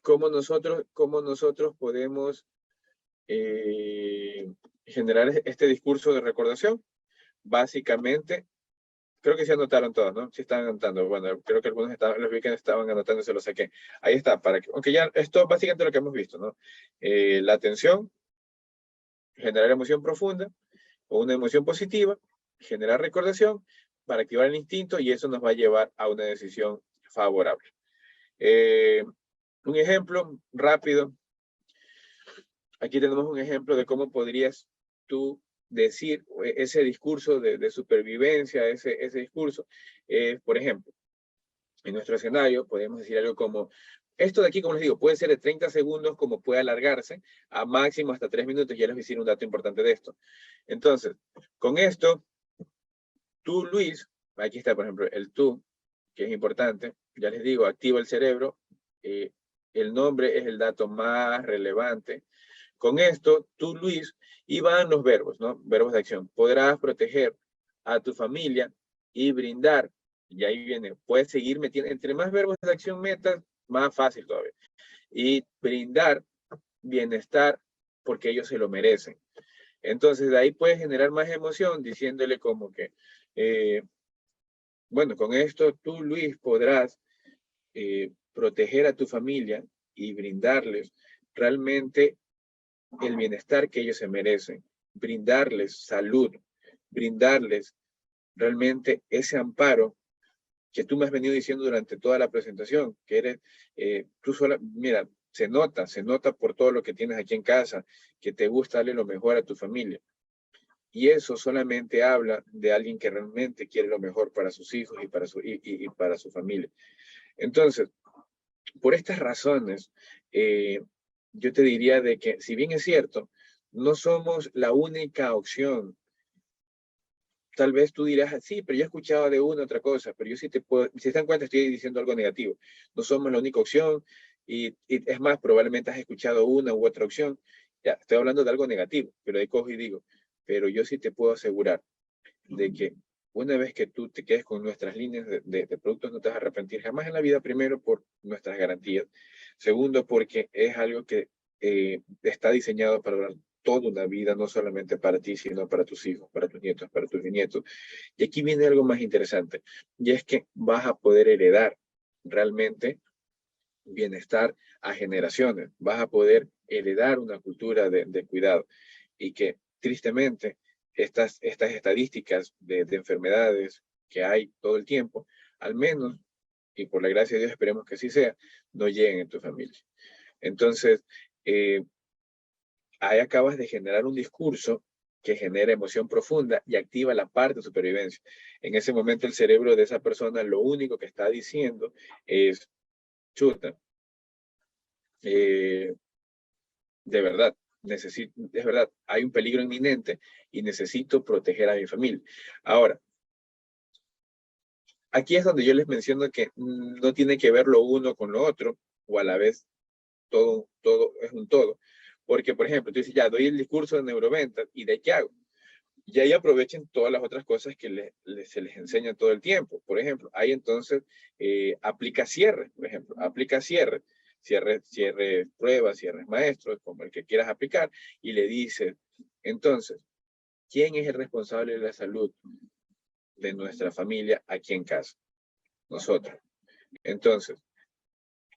¿cómo nosotros podemos generar este discurso de recordación? Básicamente, creo que se anotaron todos, ¿no? Sí están anotando. Bueno, creo que algunos los vi que estaban anotando, se los saqué. Ahí está, aunque ya esto básicamente lo que hemos visto, ¿no? La atención, generar emoción profunda o una emoción positiva, generar recordación para activar el instinto, y eso nos va a llevar a una decisión favorable. Un ejemplo rápido. Aquí tenemos un ejemplo de cómo podrías tú decir ese discurso de supervivencia, ese discurso. Por ejemplo, en nuestro escenario podemos decir algo como, esto de aquí, como les digo, puede ser de 30 segundos, como puede alargarse a máximo hasta 3 minutos. Ya les voy a decir un dato importante de esto. Entonces, con esto, tú, Luis, aquí está, por ejemplo, el tú, que es importante. Ya les digo, activa el cerebro. El nombre es el dato más relevante. Con esto, tú, Luis, y van los verbos, ¿no? Verbos de acción. Podrás proteger a tu familia y brindar. Y ahí viene, puedes seguir metiendo. Entre más verbos de acción metas, más fácil todavía. Y brindar bienestar porque ellos se lo merecen. Entonces, de ahí puedes generar más emoción diciéndole como que, bueno, con esto tú, Luis, podrás proteger a tu familia y brindarles realmente el bienestar que ellos se merecen, brindarles salud, brindarles realmente ese amparo que tú me has venido diciendo durante toda la presentación, que eres, tú sola, mira, se nota por todo lo que tienes aquí en casa, que te gusta darle lo mejor a tu familia. Y eso solamente habla de alguien que realmente quiere lo mejor para sus hijos y para su familia. Entonces, por estas razones, yo te diría de que, si bien es cierto, no somos la única opción. Tal vez tú dirás, sí, pero yo he escuchado de una otra cosa, pero yo sí te puedo, si se dan cuenta, estoy diciendo algo negativo. No somos la única opción, y es más, probablemente has escuchado una u otra opción. Ya, estoy hablando de algo negativo, pero ahí cojo y digo, pero yo sí te puedo asegurar de que una vez que tú te quedes con nuestras líneas de productos, no te vas a arrepentir jamás en la vida. Primero, por nuestras garantías. Segundo, porque es algo que está diseñado para durar toda una vida, no solamente para ti, sino para tus hijos, para tus nietos, para tus bisnietos. Y aquí viene algo más interesante, y es que vas a poder heredar realmente bienestar a generaciones. Vas a poder heredar una cultura de cuidado, y que tristemente estas estadísticas de enfermedades que hay todo el tiempo, al menos, y por la gracia de Dios esperemos que así sea, no lleguen en tu familia. Entonces, ahí acabas de generar un discurso que genera emoción profunda y activa la parte de supervivencia. En ese momento el cerebro de esa persona lo único que está diciendo es, chuta, de verdad, es verdad, hay un peligro inminente y necesito proteger a mi familia. Ahora, aquí es donde yo les menciono que no tiene que ver lo uno con lo otro, o a la vez todo es un todo. Porque, por ejemplo, tú dices, ya, doy el discurso de neuroventas, ¿y de qué hago? Y ahí aprovechen todas las otras cosas que se les enseña todo el tiempo. Por ejemplo, ahí entonces aplica cierre, por ejemplo, aplica cierre, pruebas, cierres maestros, como el que quieras aplicar, y le dices, entonces, ¿quién es el responsable de la salud de nuestra familia aquí en casa? Nosotros. Entonces,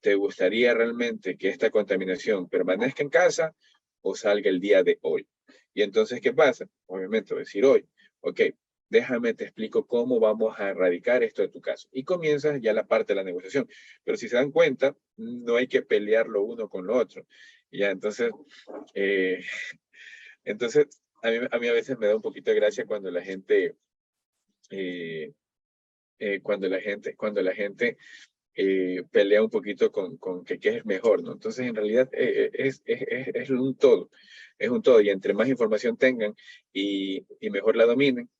¿te gustaría realmente que esta contaminación permanezca en casa o salga el día de hoy? Y entonces, ¿qué pasa? Obviamente, voy a decir hoy, ok, déjame, te explico cómo vamos a erradicar esto de tu caso. Y comienza ya la parte de la negociación. Pero si se dan cuenta, no hay que pelear lo uno con lo otro. Ya, eh, entonces a mí a veces me da un poquito de gracia cuando la gente, eh, pelea un poquito con que qué es mejor, ¿no? Entonces, en realidad es es un todo, y entre más información tengan y mejor la dominen,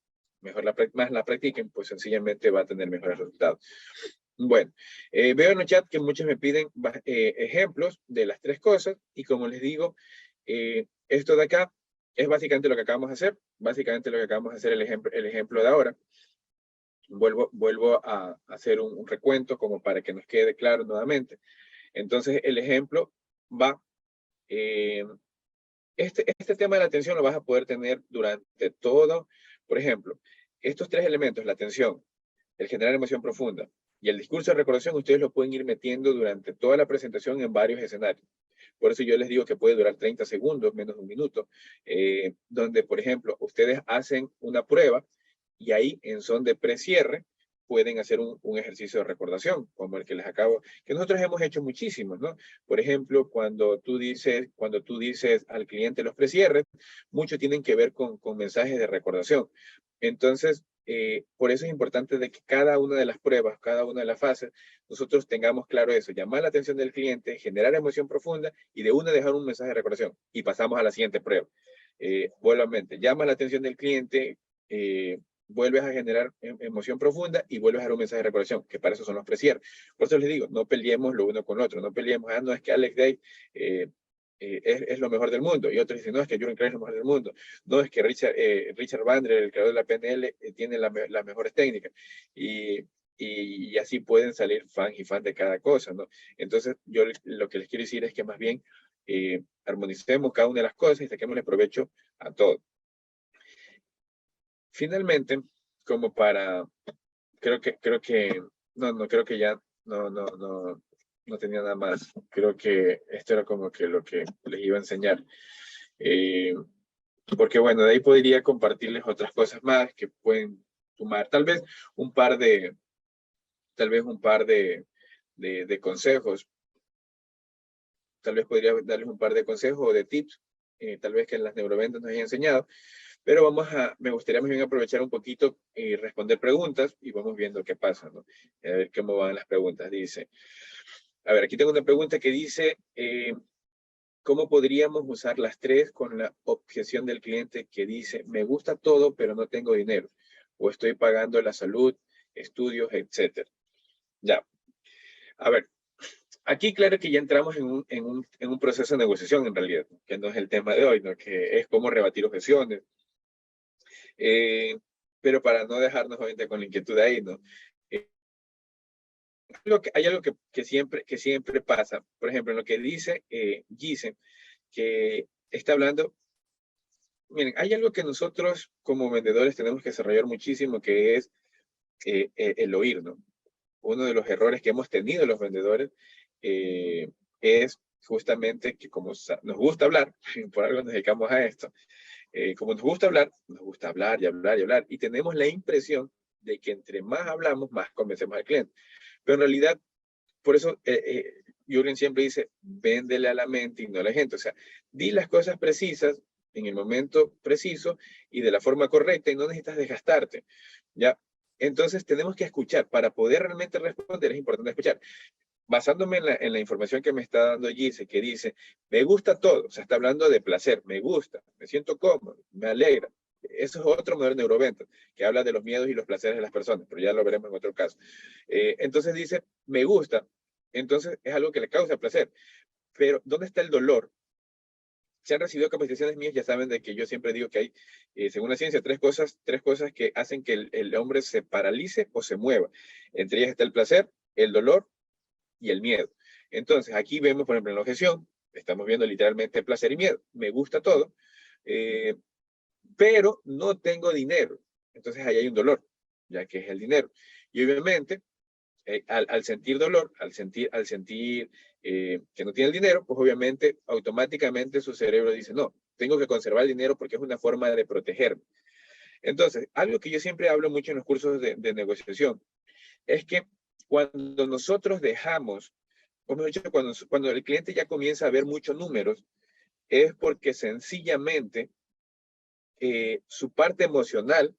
más la practiquen, pues sencillamente va a tener mejores resultados. Bueno, veo en el chat que muchos me piden ejemplos de las tres cosas, y como les digo, esto de acá es básicamente lo que acabamos de hacer, básicamente lo que acabamos de hacer el ejemplo de ahora. Vuelvo a hacer un recuento como para que nos quede claro nuevamente. Entonces, el ejemplo va, eh, este tema de la atención lo vas a poder tener durante todo. Por ejemplo, estos tres elementos, la atención, el generar emoción profunda y el discurso de recordación, ustedes lo pueden ir metiendo durante toda la presentación en varios escenarios. Por eso yo les digo que puede durar 30 segundos, menos de un minuto, donde, por ejemplo, ustedes hacen una prueba y ahí, en son de precierre, pueden hacer un ejercicio de recordación, como el que les acabo, que nosotros hemos hecho muchísimos, ¿no? Por ejemplo, cuando tú dices al cliente los precierres, muchos tienen que ver con mensajes de recordación. Entonces, por eso es importante de que cada una de las pruebas, cada una de las fases, nosotros tengamos claro eso, llamar la atención del cliente, generar emoción profunda y de una dejar un mensaje de recordación. Y pasamos a la siguiente prueba. Nuevamente, llama la atención del cliente, vuelves a generar emoción profunda y vuelves a dar un mensaje de recordación, que para eso son los precierres. Por eso les digo, no peleemos lo uno con lo otro, no peleemos, no es que Alex Day es lo mejor del mundo, y otros dicen, no, es que Jürgen Klein es lo mejor del mundo, no, es que Richard Bandler, el creador de la PNL, tiene las mejores técnicas, y así pueden salir fans y fans de cada cosa, ¿no? Entonces, yo lo que les quiero decir es que más bien armonicemos cada una de las cosas y saquémosle provecho a todo. Finalmente, como para, creo que ya no tenía nada más. Creo que esto era como que lo que les iba a enseñar. Eh, Porque bueno, de ahí podría compartirles otras cosas más que pueden sumar. Tal vez un par de consejos. Tal vez podría darles un par de consejos o de tips, tal vez que en las neuroventas nos hayan enseñado. Pero me gustaría más bien aprovechar un poquito y responder preguntas y vamos viendo qué pasa, ¿no? A ver cómo van las preguntas. Dice, a ver, aquí tengo una pregunta que dice, ¿cómo podríamos usar las tres con la objeción del cliente que dice, me gusta todo, pero no tengo dinero? O estoy pagando la salud, estudios, etcétera. Ya. A ver, aquí claro que ya entramos en un proceso de negociación en realidad, que no es el tema de hoy, ¿no? Que es cómo rebatir objeciones. Pero para no dejarnos obviamente con la inquietud ahí, ¿no? Hay algo que siempre pasa, por ejemplo, en lo que dice Gise, que está hablando, miren, hay algo que nosotros como vendedores tenemos que desarrollar muchísimo, que es el oír, ¿no? Uno de los errores que hemos tenido los vendedores es justamente que como nos gusta hablar, por algo nos dedicamos a esto, como nos gusta hablar y hablar y hablar, y tenemos la impresión de que entre más hablamos, más convencemos al cliente. Pero en realidad, por eso Jürgen siempre dice, véndele a la mente y no a la gente. O sea, di las cosas precisas en el momento preciso y de la forma correcta y no necesitas desgastarte. ¿Ya? Entonces tenemos que escuchar. Para poder realmente responder es importante escuchar. Basándome en la información que me está dando Gise, que dice, me gusta todo, o sea, está hablando de placer, me gusta, me siento cómodo, me alegra. Eso es otro modelo de neuroventa, que habla de los miedos y los placeres de las personas, pero ya lo veremos en otro caso. Entonces dice, me gusta, entonces es algo que le causa placer. Pero, ¿dónde está el dolor? Si han recibido capacitaciones mías, ya saben de que yo siempre digo que hay, según la ciencia, tres cosas que hacen que el hombre se paralice o se mueva. Entre ellas está el placer, el dolor y el miedo. Entonces, aquí vemos, por ejemplo, en la objeción, estamos viendo literalmente placer y miedo. Me gusta todo, pero no tengo dinero. Entonces, ahí hay un dolor, ya que es el dinero. Y obviamente, al sentir dolor, al sentir que no tiene el dinero, pues obviamente automáticamente su cerebro dice, no, tengo que conservar el dinero porque es una forma de protegerme. Entonces, algo que yo siempre hablo mucho en los cursos de negociación es que cuando nosotros dejamos, o mejor dicho, cuando el cliente ya comienza a ver muchos números, es porque sencillamente su parte emocional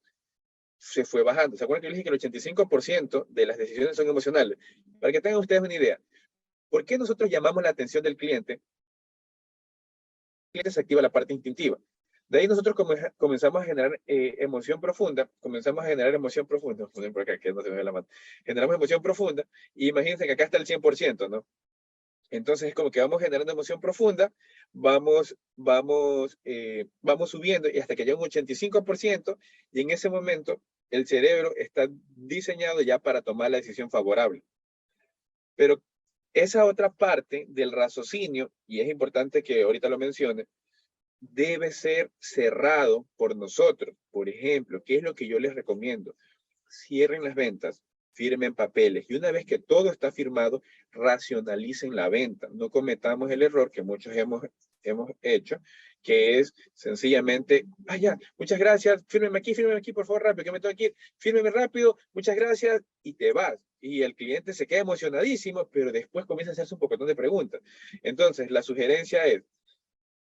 se fue bajando. ¿Se acuerdan que yo les dije que el 85% de las decisiones son emocionales? Para que tengan ustedes una idea, ¿por qué nosotros llamamos la atención del cliente? El cliente se activa la parte instintiva. De ahí nosotros comenzamos a generar emoción profunda, por acá, que no se me ve la mano, generamos emoción profunda, y imagínense que acá está el 100%, ¿no? Entonces es como que vamos generando emoción profunda, vamos subiendo y hasta que llega un 85%, y en ese momento el cerebro está diseñado ya para tomar la decisión favorable. Pero esa otra parte del raciocinio, y es importante que ahorita lo mencione, debe ser cerrado por nosotros. Por ejemplo, ¿qué es lo que yo les recomiendo? Cierren las ventas, firmen papeles, y una vez que todo está firmado, racionalicen la venta. No cometamos el error que muchos hemos hecho, que es sencillamente, ya, muchas gracias, fírmeme aquí, por favor, rápido, que me tengo que ir, fírmeme rápido, muchas gracias, y te vas. Y el cliente se queda emocionadísimo, pero después comienza a hacerse un pocotón de preguntas. Entonces, la sugerencia es,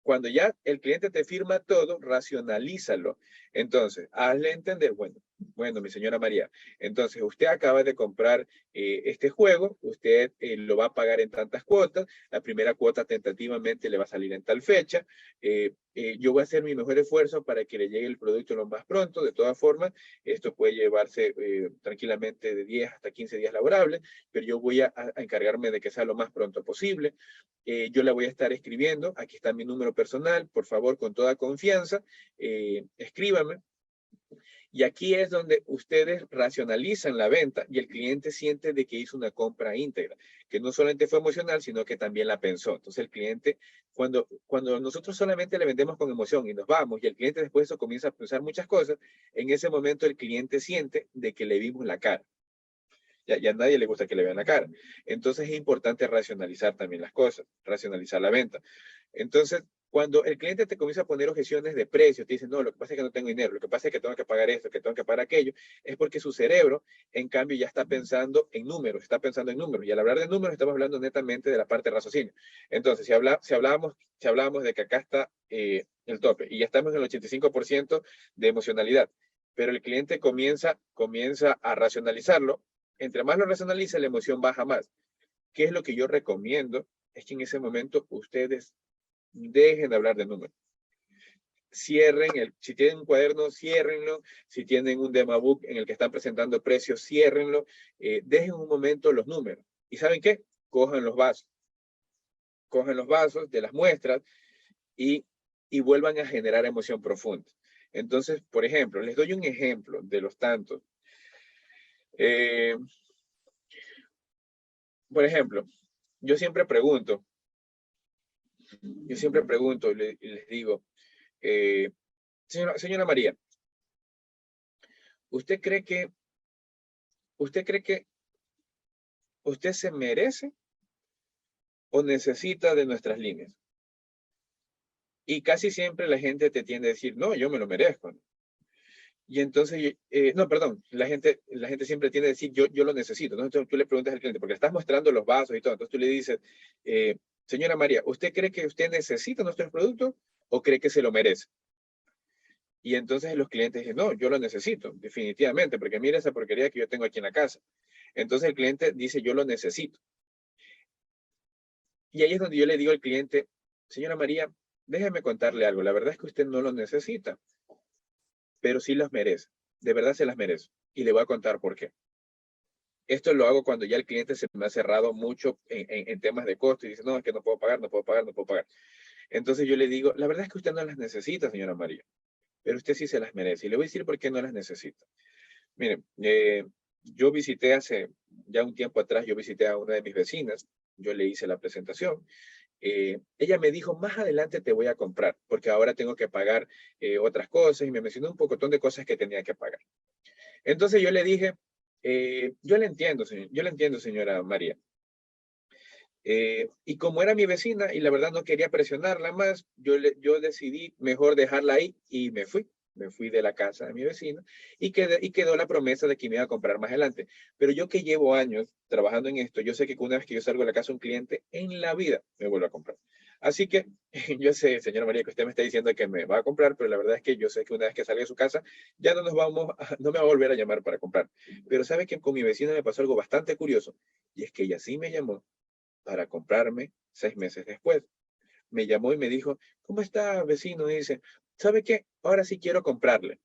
cuando ya el cliente te firma todo, racionalízalo. Entonces, hazle entender, bueno, mi señora María, entonces usted acaba de comprar este juego, usted lo va a pagar en tantas cuotas, la primera cuota tentativamente le va a salir en tal fecha, yo voy a hacer mi mejor esfuerzo para que le llegue el producto lo más pronto. De todas formas, esto puede llevarse tranquilamente de 10 hasta 15 días laborables, pero yo voy a encargarme de que sea lo más pronto posible. Yo la voy a estar escribiendo, aquí está mi número personal, por favor, con toda confianza, escríbame. Y aquí es donde ustedes racionalizan la venta y el cliente siente de que hizo una compra íntegra, que no solamente fue emocional, sino que también la pensó. Entonces el cliente, cuando nosotros solamente le vendemos con emoción y nos vamos, y el cliente después de eso comienza a pensar muchas cosas, en ese momento el cliente siente de que le vimos la cara. Ya a nadie le gusta que le vean la cara. Entonces es importante racionalizar también las cosas, racionalizar la venta. Entonces, cuando el cliente te comienza a poner objeciones de precio, te dice, no, lo que pasa es que no tengo dinero, lo que pasa es que tengo que pagar esto, que tengo que pagar aquello, es porque su cerebro, en cambio, ya está pensando en números, está pensando en números. Y al hablar de números, estamos hablando netamente de la parte de raciocinio. Entonces, si hablábamos de que acá está el tope y ya estamos en el 85% de emocionalidad, pero el cliente comienza a racionalizarlo. Entre más lo racionaliza, la emoción baja más. ¿Qué es lo que yo recomiendo? Es que en ese momento ustedes dejen de hablar de números. Si tienen un cuaderno, ciérrenlo. Si tienen un demabook en el que están presentando precios, ciérrenlo. Dejen un momento los números. ¿Y saben qué? Cojan los vasos. Cojan los vasos de las muestras y vuelvan a generar emoción profunda. Entonces, por ejemplo, les doy un ejemplo de los tantos. Por ejemplo, yo siempre pregunto y les digo, señora María, ¿usted cree que usted se merece o necesita de nuestras líneas? Y casi siempre la gente te tiende a decir, no, yo me lo merezco. Y entonces, no, perdón, la gente siempre tiende a decir, yo lo necesito. Entonces tú le preguntas al cliente, porque le estás mostrando los vasos y todo. Entonces tú le dices, señora María, ¿usted cree que usted necesita nuestros productos o cree que se lo merece? Y entonces los clientes dicen, no, yo lo necesito, definitivamente, porque mira esa porquería que yo tengo aquí en la casa. Entonces el cliente dice, yo lo necesito. Y ahí es donde yo le digo al cliente, señora María, déjeme contarle algo. La verdad es que usted no lo necesita, pero sí las merece. De verdad se las merece. Y le voy a contar por qué. Esto lo hago cuando ya el cliente se me ha cerrado mucho en temas de costo y dice, no, es que no puedo pagar, no puedo pagar, no puedo pagar. Entonces yo le digo, la verdad es que usted no las necesita, señora María, pero usted sí se las merece. Y le voy a decir por qué no las necesita. Miren, yo visité hace ya un tiempo atrás, yo visité a una de mis vecinas, yo le hice la presentación. Ella me dijo, más adelante te voy a comprar, porque ahora tengo que pagar otras cosas, y me mencionó un pocotón de cosas que tenía que pagar. Entonces yo le dije, Yo le entiendo, señora María. Y como era mi vecina y la verdad no quería presionarla más, yo decidí mejor dejarla ahí y me fui. Me fui de la casa de mi vecino y quedó la promesa de que me iba a comprar más adelante. Pero yo que llevo años trabajando en esto, yo sé que una vez que yo salgo de la casa de un cliente, en la vida me vuelvo a comprar. Así que yo sé, señora María, que usted me está diciendo que me va a comprar, pero la verdad es que yo sé que una vez que salga de su casa, ya no me va a volver a llamar para comprar. Pero sabe que con mi vecina me pasó algo bastante curioso, y es que ella sí me llamó para comprarme 6 meses después. Me llamó y me dijo, ¿cómo está, vecino? Y dice, ¿sabe qué? Ahora sí quiero comprarle.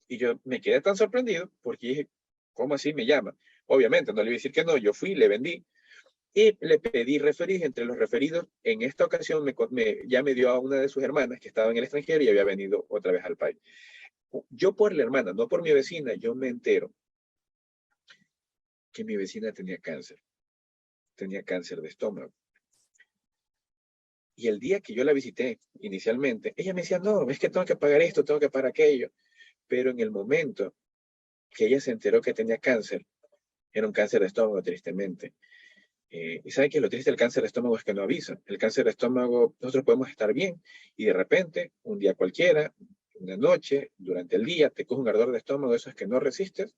Y yo me quedé tan sorprendido porque dije, ¿cómo así me llama? Obviamente, no le iba a decir que no, yo fui, le vendí y le pedí referir. Entre los referidos, en esta ocasión ya me dio a una de sus hermanas que estaba en el extranjero y había venido otra vez al país. Yo por la hermana, no por mi vecina, yo me entero que mi vecina tenía cáncer de estómago. Y el día que yo la visité inicialmente, ella me decía, no, es que tengo que pagar esto, tengo que pagar aquello. Pero en el momento que ella se enteró que tenía cáncer, era un cáncer de estómago, tristemente. Y saben que lo triste del cáncer de estómago es que no avisa. El cáncer de estómago, nosotros podemos estar bien y de repente, un día cualquiera, una noche, durante el día, te coge un ardor de estómago, eso es que no resistes,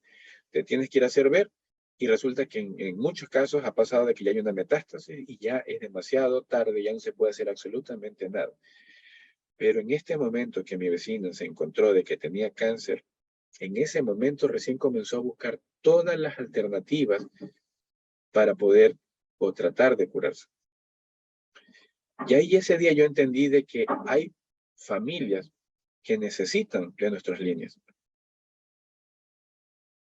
te tienes que ir a hacer ver y resulta que en muchos casos ha pasado de que ya hay una metástasis y ya es demasiado tarde, ya no se puede hacer absolutamente nada. Pero en este momento que mi vecina se encontró de que tenía cáncer, en ese momento recién comenzó a buscar todas las alternativas para poder o tratar de curarse. Y ahí ese día yo entendí de que hay familias que necesitan de nuestras líneas.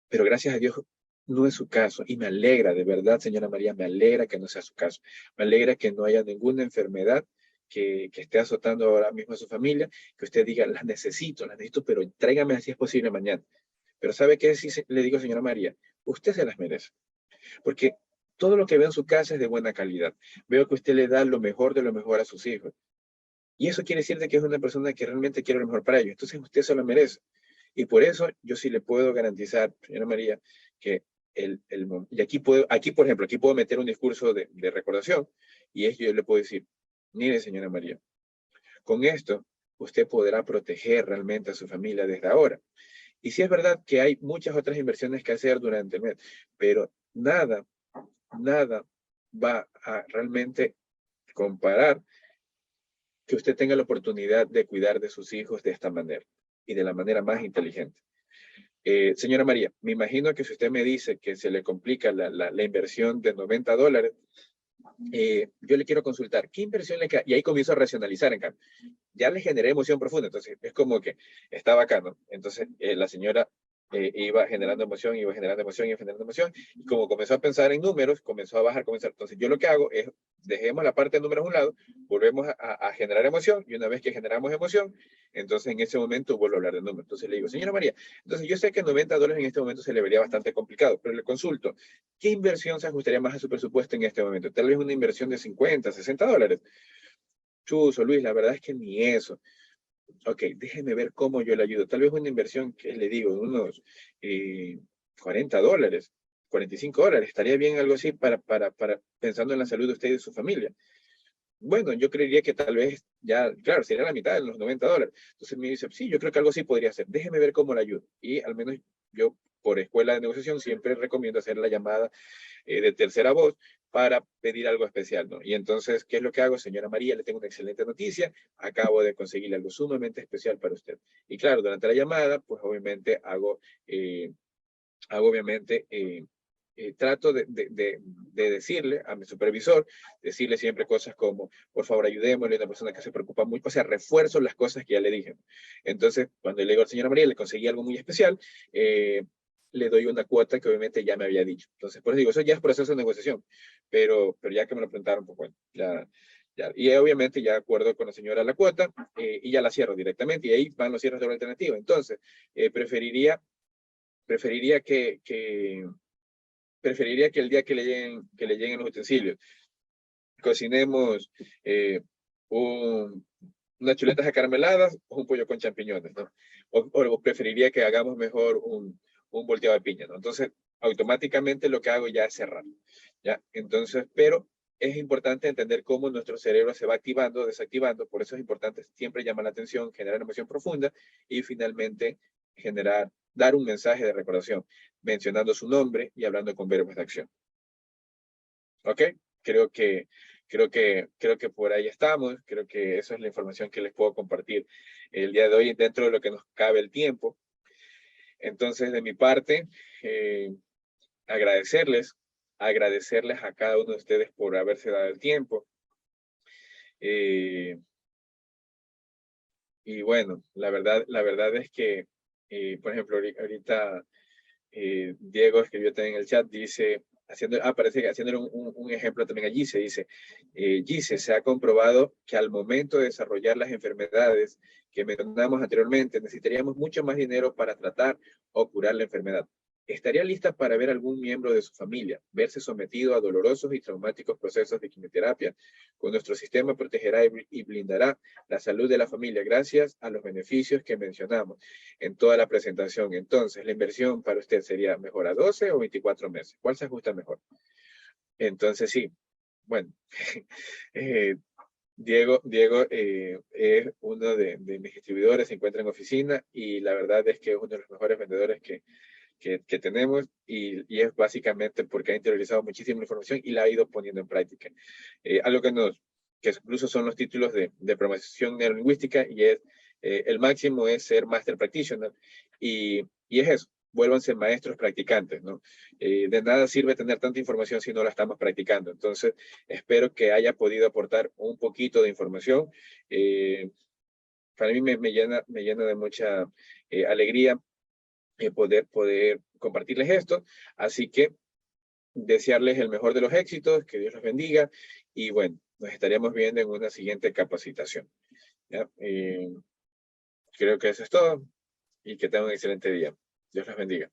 Pero gracias a Dios no es su caso. Y me alegra, de verdad, señora María, me alegra que no sea su caso. Me alegra que no haya ninguna enfermedad que esté azotando ahora mismo a su familia, que usted diga, las necesito, pero tráigame así es posible mañana. Pero ¿sabe qué sí le digo, señora María? Usted se las merece. Porque todo lo que veo en su casa es de buena calidad. Veo que usted le da lo mejor de lo mejor a sus hijos. Y eso quiere decir de que es una persona que realmente quiere lo mejor para ellos. Entonces usted se lo merece. Y por eso yo sí le puedo garantizar, señora María, que y aquí, por ejemplo, aquí puedo meter un discurso de recordación y es yo le puedo decir, mire, señora María, con esto usted podrá proteger realmente a su familia desde ahora. Y sí es verdad que hay muchas otras inversiones que hacer durante el mes, pero nada va a realmente comparar que usted tenga la oportunidad de cuidar de sus hijos de esta manera y de la manera más inteligente. Señora María, me imagino que si usted me dice que se le complica la inversión de $90, yo le quiero consultar, ¿qué inversión le queda? Y ahí comienzo a racionalizar, en cambio. Ya le generé emoción profunda, entonces es como que está bacano. Entonces la señora iba generando emoción, iba generando emoción, iba generando emoción, y como comenzó a pensar en números, comenzó a bajar, comenzó. Entonces yo lo que hago es, dejemos la parte de números a un lado, volvemos a generar emoción, y una vez que generamos emoción, entonces en ese momento vuelvo a hablar de números. Entonces le digo, señora María, entonces yo sé que $90 en este momento se le vería bastante complicado, pero le consulto, ¿qué inversión se ajustaría más a su presupuesto en este momento? Tal vez una inversión de $50, $60. Chuzo, Luis, la verdad es que ni eso. Ok, déjeme ver cómo yo le ayudo. Tal vez una inversión que le digo, de unos $40, $45. Estaría bien algo así para pensando en la salud de usted y de su familia. Bueno, yo creería que tal vez ya, claro, sería la mitad de los $90. Entonces me dice, sí, yo creo que algo así podría ser. Déjeme ver cómo le ayudo. Y al menos yo, por escuela de negociación, siempre recomiendo hacer la llamada de tercera voz para pedir algo especial, ¿no? Y entonces, ¿qué es lo que hago? Señora María, le tengo una excelente noticia, acabo de conseguirle algo sumamente especial para usted. Y claro, durante la llamada, pues obviamente obviamente, trato de decirle a mi supervisor, decirle siempre cosas como, por favor, ayudémosle, una persona que se preocupa mucho, o sea, refuerzo las cosas que ya le dije. Entonces, cuando le digo al señora María, le conseguí algo muy especial, le doy una cuota que obviamente ya me había dicho. Entonces, por eso digo, eso ya es proceso de negociación, pero ya que me lo preguntaron, pues bueno, ya. Y obviamente ya acuerdo con la señora la cuota y ya la cierro directamente y ahí van los cierres de la alternativa. Entonces, preferiría preferiría que el día que le lleguen los utensilios, cocinemos un, unas chuletas acarameladas o un pollo con champiñones, ¿no? O preferiría que hagamos mejor un volteado de piña, ¿no? Entonces, automáticamente lo que hago ya es cerrar. ¿Ya? Entonces, pero es importante entender cómo nuestro cerebro se va activando, desactivando. Por eso es importante siempre llamar la atención, generar una emoción profunda y finalmente dar un mensaje de recordación, mencionando su nombre y hablando con verbos de acción. ¿Ok? Creo que por ahí estamos. Creo que esa es la información que les puedo compartir el día de hoy dentro de lo que nos cabe el tiempo. Entonces, de mi parte, agradecerles a cada uno de ustedes por haberse dado el tiempo. Y bueno, la verdad es que, por ejemplo, ahorita Diego escribió también en el chat, dice, parece que haciendo un ejemplo también allí, se dice, Gise, se ha comprobado que al momento de desarrollar las enfermedades que mencionamos anteriormente, necesitaríamos mucho más dinero para tratar o curar la enfermedad. ¿Estaría lista para ver algún miembro de su familia verse sometido a dolorosos y traumáticos procesos de quimioterapia? Con nuestro sistema protegerá y blindará la salud de la familia gracias a los beneficios que mencionamos en toda la presentación. Entonces, la inversión para usted sería mejor a 12 o 24 meses. ¿Cuál se ajusta mejor? Entonces, sí, bueno, Diego es uno de mis distribuidores, se encuentra en oficina y la verdad es que es uno de los mejores vendedores que tenemos y es básicamente porque ha interiorizado muchísima información y la ha ido poniendo en práctica. Algo que incluso son los títulos de promoción neurolingüística y es el máximo es ser Master Practitioner y es eso, vuélvanse maestros practicantes, ¿no? De nada sirve tener tanta información si no la estamos practicando. Entonces, espero que haya podido aportar un poquito de información. Para mí me llena de mucha alegría poder compartirles esto. Así que desearles el mejor de los éxitos, que Dios los bendiga y bueno, nos estaríamos viendo en una siguiente capacitación. ¿Ya? Creo que eso es todo y que tengan un excelente día. Dios los bendiga.